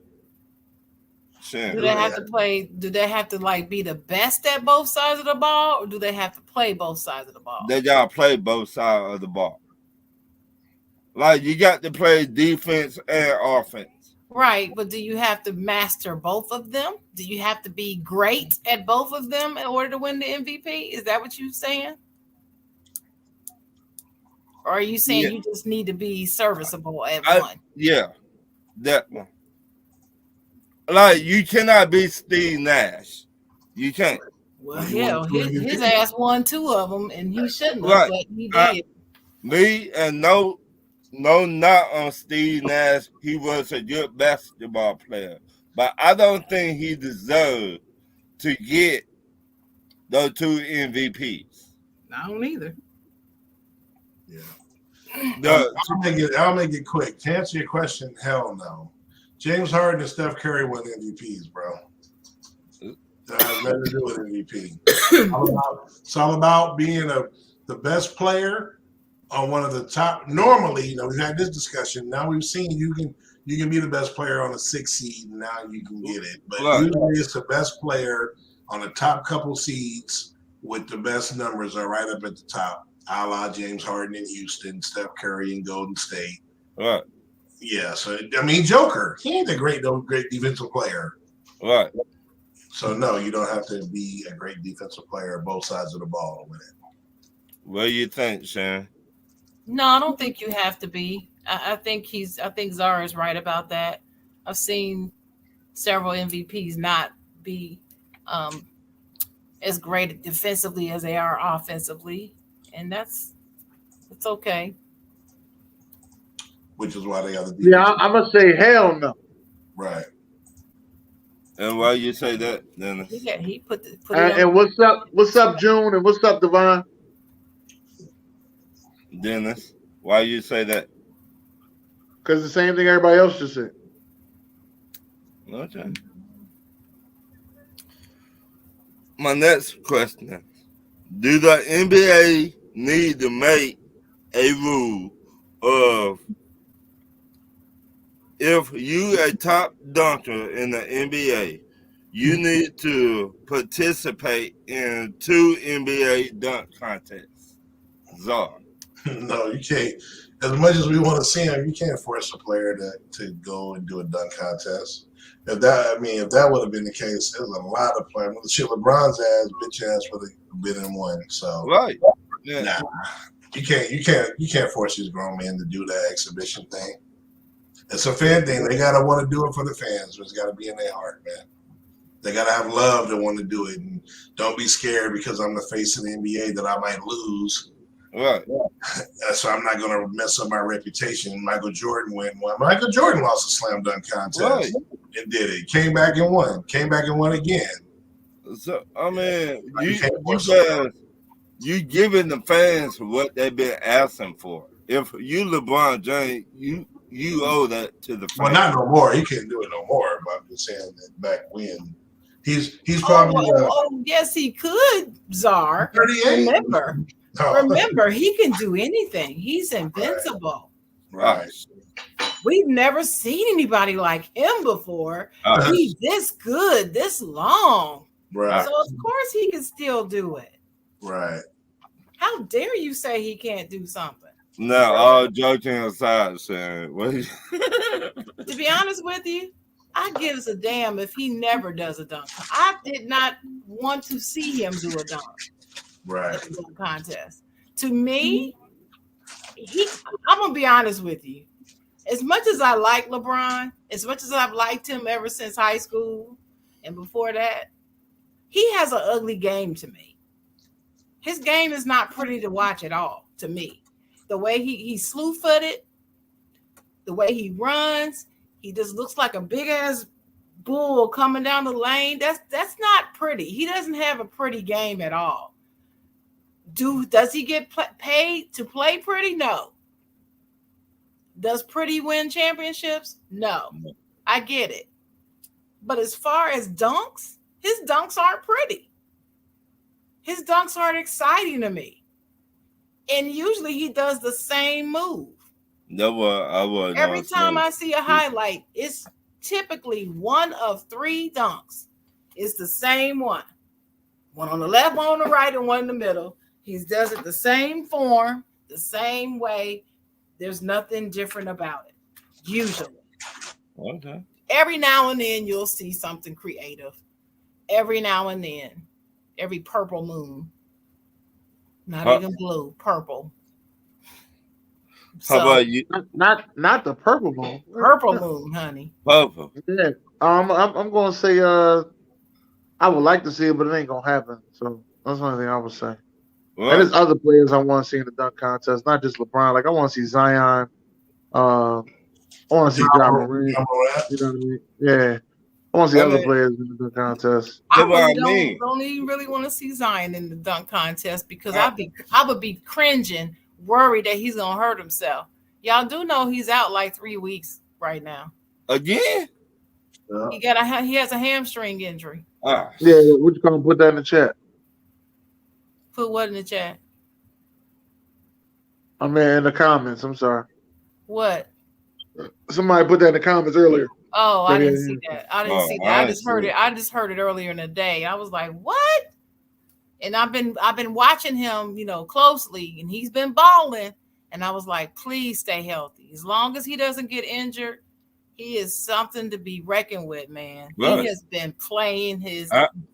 Speaker 5: Sure.
Speaker 6: Do they have to play? Do they have to like be the best at both sides of the ball, or do they have to play both sides of the ball?
Speaker 5: They gotta play both sides of the ball. Like you got to play defense and offense.
Speaker 6: Right, but do you have to master both of them? Do you have to be great at both of them in order to win the MVP? Is that what you're saying? Or are you saying you just need to be serviceable at one?
Speaker 5: Yeah, that one. Like you cannot be Steve Nash. You can't.
Speaker 6: Well, hell, his ass won 2 of them, and he shouldn't have, but he did.
Speaker 5: Me and no, not on Steve Nash. He was a good basketball player, but I don't think he deserved to get those 2 MVPs.
Speaker 6: I don't either.
Speaker 7: Yeah. I'll make it quick. To answer your question, hell no. James Harden and Steph Curry won MVPs, bro. That has nothing to do with MVP. It's all about being the best player on one of the top. Normally, we've had this discussion. Now we've seen you can be the best player on a 6 seed, and now you can get it. But usually it's the best player on the top couple seeds with the best numbers are right up at the top, a la James Harden in Houston, Steph Curry in Golden State.
Speaker 5: Right.
Speaker 7: Yeah, so I mean, Joker, he ain't a great defensive player.
Speaker 5: Right.
Speaker 7: So no, you don't have to be a great defensive player on both sides of the ball to win it.
Speaker 5: What do you think, Sharon?
Speaker 6: No, I don't think you have to be. I think Zara is right about that. I've seen several MVPs not be as great defensively as they are offensively, and it's okay.
Speaker 7: Which is why they have the defense.
Speaker 4: Yeah, I'm gonna say hell no.
Speaker 7: Right.
Speaker 5: And why you say that, Dennis?
Speaker 6: He put it
Speaker 4: And what's up, June, and what's up, Devon?
Speaker 5: Dennis, why you say that?
Speaker 4: Because the same thing everybody else just said.
Speaker 5: Okay. My next question: do the NBA need to make a rule of if you a top dunker in the NBA, you need to participate in 2 NBA dunk contests. Czar.
Speaker 7: No, you can't. As much as we want to see him, you can't force a player to go and do a dunk contest. If that would have been the case, there's a lot of players. Shit, LeBron's bitch ass would have been in one. So
Speaker 5: Right. Yeah.
Speaker 7: nah, you can't force these grown men to do that exhibition thing. It's a fan thing. They gotta want to do it for the fans. It's got to be in their heart, man. They gotta have love to want to do it, and don't be scared because I'm the face of the NBA that I might lose.
Speaker 5: Right.
Speaker 7: So I'm not gonna mess up my reputation. Michael Jordan went one. Michael Jordan lost a slam dunk contest
Speaker 5: Right.
Speaker 7: and did it. Came back and won. Came back and won again.
Speaker 5: So I mean,
Speaker 7: You can't force
Speaker 5: you giving the fans what they've been asking for. If you LeBron James, you owe that to the fans.
Speaker 7: Well, not no more. He can't do it no more. But I'm just saying that back when he's probably
Speaker 6: yes, he could, Czar.
Speaker 7: 38.
Speaker 6: Remember, he can do anything. He's invincible.
Speaker 7: Right.
Speaker 6: We've never seen anybody like him before. He's this good, this long.
Speaker 7: Right.
Speaker 6: So of course he can still do it.
Speaker 7: Right.
Speaker 6: How dare you say he can't do something?
Speaker 5: Now, all joking aside, Sharon,
Speaker 6: To be honest with you, I gives a damn if he never does a dunk. I did not want to see him do a dunk.
Speaker 7: Right.
Speaker 6: At the dunk contest. To me, I'm gonna be honest with you. As much as I like LeBron, as much as I've liked him ever since high school and before that, he has an ugly game to me. His game is not pretty to watch at all to me. The way he's slew-footed, the way he runs, he just looks like a big ass bull coming down the lane. That's not pretty. He doesn't have a pretty game at all. Does he get paid to play pretty? No. Does pretty win championships? No. I get it. But as far as dunks, his dunks aren't pretty. His dunks aren't exciting to me. And usually he does the same move. Every time I see a highlight, it's typically one of 3 dunks. It's the same one. One on the left, one on the right, and one in the middle. He does it the same form, the same way. There's nothing different about it, usually.
Speaker 5: Okay.
Speaker 6: Every now and then you'll see something creative. Every now and then. Every purple moon. Not even blue, purple.
Speaker 5: How about you?
Speaker 4: Not the purple moon.
Speaker 6: Purple moon, honey.
Speaker 5: Purple.
Speaker 4: Yeah. I'm gonna say I would like to see it, but it ain't gonna happen. So that's the only thing I would say.
Speaker 5: Well,
Speaker 4: And there's other players I want to see in the dunk contest, not just LeBron. Like I want to see Zion. I want to see Ja Morant. You know what I mean? Yeah. I want to see other players in the dunk contest.
Speaker 6: I really don't even really want to see Zion in the dunk contest because I would be cringing, worried that he's gonna hurt himself. Y'all do know he's out like 3 weeks right now.
Speaker 5: Again?
Speaker 6: He has a hamstring injury.
Speaker 4: Yeah, what you gonna put that in the chat?
Speaker 6: Put what in the chat?
Speaker 4: I mean, in the comments. I'm sorry.
Speaker 6: What?
Speaker 4: Somebody put that in the comments earlier.
Speaker 6: Oh, I didn't see that. I didn't see that. I just heard it. I just heard it earlier in the day. I was like, what? And I've been watching him, closely, and he's been balling. And I was like, please stay healthy. As long as he doesn't get injured, he is something to be reckoned with, man.
Speaker 5: Right.
Speaker 6: He has been playing his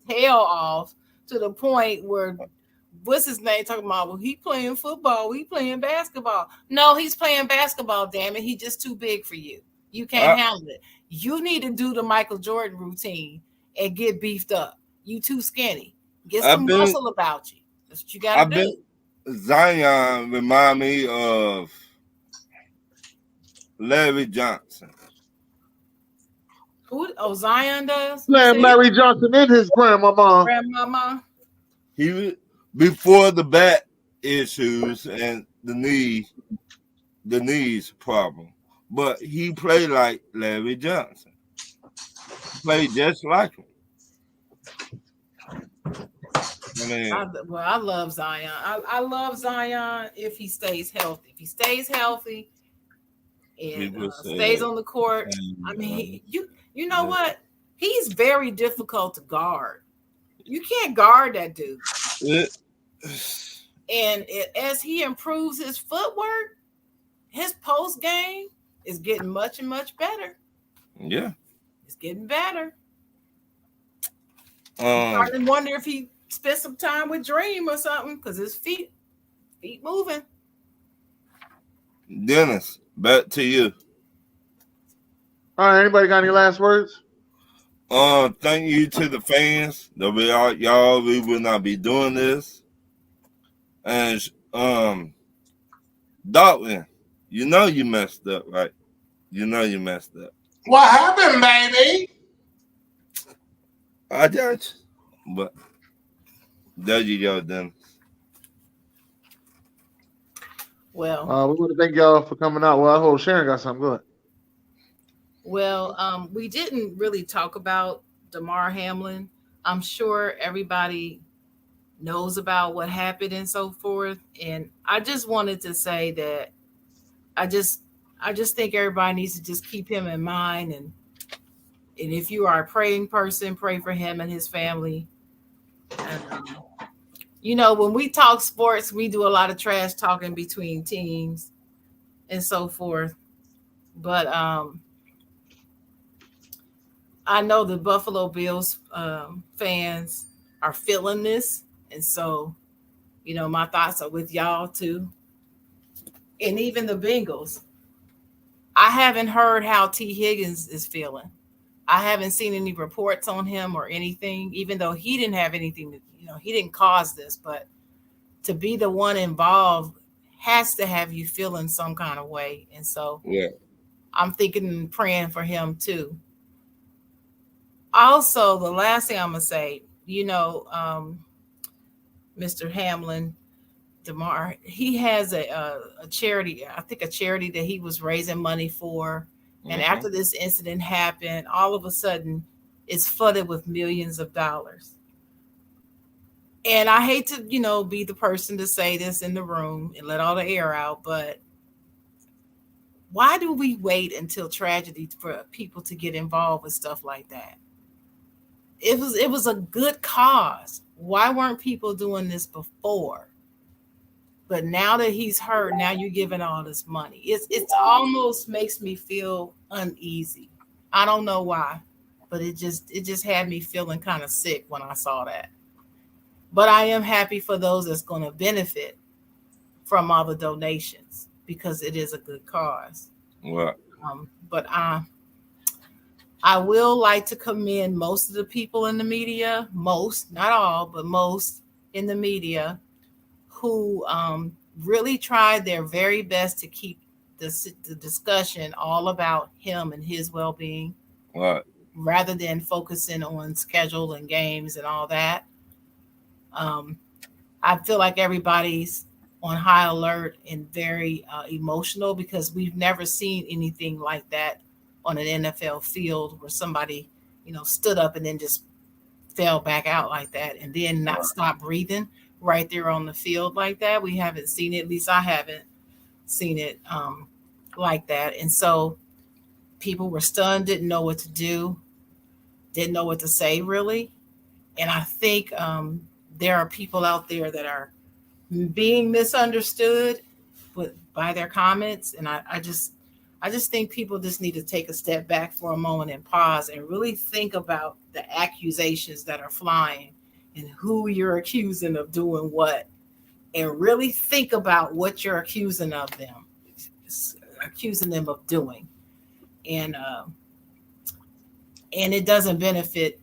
Speaker 6: tail off to the point where what's his name talking about? Well, he playing football, he playing basketball. No, he's playing basketball, damn it. He's just too big for you. You can't handle it. You need to do the Michael Jordan routine and get beefed up. You too skinny. Get some muscle about you. That's what you gotta do.
Speaker 5: Zion remind me of Larry Johnson.
Speaker 6: Who? Oh, Zion does?
Speaker 4: Larry Johnson and his grandmama.
Speaker 6: Grandmama.
Speaker 5: He before the back issues and the knees problem, but he played like Larry Johnson. Played just like him.
Speaker 6: I love Zion. I love Zion if he stays healthy. If he stays healthy and stays on the court. I mean, you know what? he's very difficult to guard. You can't guard that dude. And as he improves his footwork, his post game is getting much and much better.
Speaker 5: Yeah.
Speaker 6: It's getting better.
Speaker 5: Um,
Speaker 6: I wonder if he spent some time with Dream or something because his feet moving.
Speaker 5: Dennis, back to you.
Speaker 4: All right, anybody got any last words?
Speaker 5: Thank you to the fans. That we will not be doing this. And Dalton, you know you messed up, right? You know you messed up.
Speaker 7: What happened, baby?
Speaker 5: I got you. But there you go, Dennis.
Speaker 6: Well,
Speaker 4: We want to thank y'all for coming out. Well, I hope Sharon got something good.
Speaker 6: well, we didn't really talk about Damar Hamlin. I'm sure everybody knows about what happened and so forth. And I just wanted to say that I just think everybody needs to just keep him in mind. And if you are a praying person, pray for him and his family. And, you know, when we talk sports, we do a lot of trash talking between teams and so forth. But I know the Buffalo Bills fans are feeling this. And so, you know, my thoughts are with y'all too. And even the Bengals. I haven't heard how T. Higgins is feeling. I haven't seen any reports on him or anything, even though he didn't have anything to, you know, he didn't cause this, but to be the one involved has to have you feeling some kind of way. And so
Speaker 5: Yeah.
Speaker 6: I'm thinking and praying for him too. Also, the last thing I'm going to say, you know, Mr. Hamlin, Damar, he has a charity, I think a charity that he was raising money for. And after this incident happened, all of a sudden it's flooded with millions of dollars. And I hate to, you know, be the person to say this in the room and let all the air out, but why do we wait until tragedy for people to get involved with stuff like that? It was a good cause. Why weren't people doing this before? But now that he's hurt, now you're giving all this money. It's almost makes me feel uneasy. I don't know why, but it just had me feeling kind of sick when I saw that. But I am happy for those that's going to benefit from all the donations because it is a good cause.
Speaker 5: Well,
Speaker 6: But I will like to commend most of the people in the media, most, not all, but most in the media who really tried their very best to keep the discussion all about him and his well-being,
Speaker 5: what?
Speaker 6: rather than focusing on schedule and games and all that. I feel like everybody's on high alert and very emotional because we've never seen anything like that on an NFL field where somebody, you know, stood up and then just fell back out like that and then not stop breathing right there on the field like that. We haven't seen it. At least I haven't seen it like that. And so people were stunned, didn't know what to do, didn't know what to say really. And I think there are people out there that are being misunderstood by their comments. And I just think people just need to take a step back for a moment and pause and really think about the accusations that are flying and who you're accusing of doing what, and really think about what you're accusing of them, accusing them of doing. And it doesn't benefit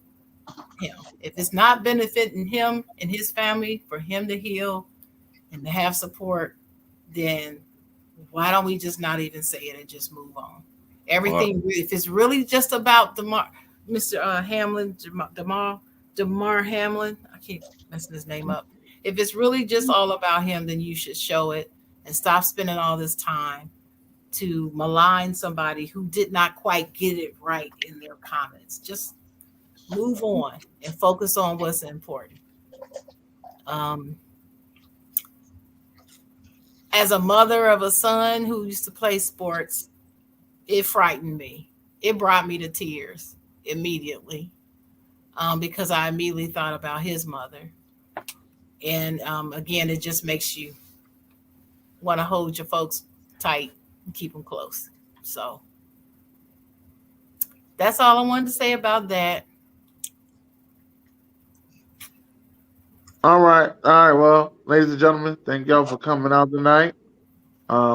Speaker 6: him. If it's not benefiting him and his family, for him to heal and to have support, then why don't we just not even say it and just move on? Everything, if it's really just about Mr. Hamlin, Damar Hamlin, I keep messing his name up. If it's really just all about him, then you should show it and stop spending all this time to malign somebody who did not quite get it right in their comments. Just move on and focus on what's important. As a mother of a son who used to play sports, it frightened me. It brought me to tears. immediately because I immediately thought about his mother. And again, it just makes you want to hold your folks tight and keep them close. So that's all I wanted to say about that.
Speaker 4: All right. Well, ladies and gentlemen, thank y'all for coming out tonight.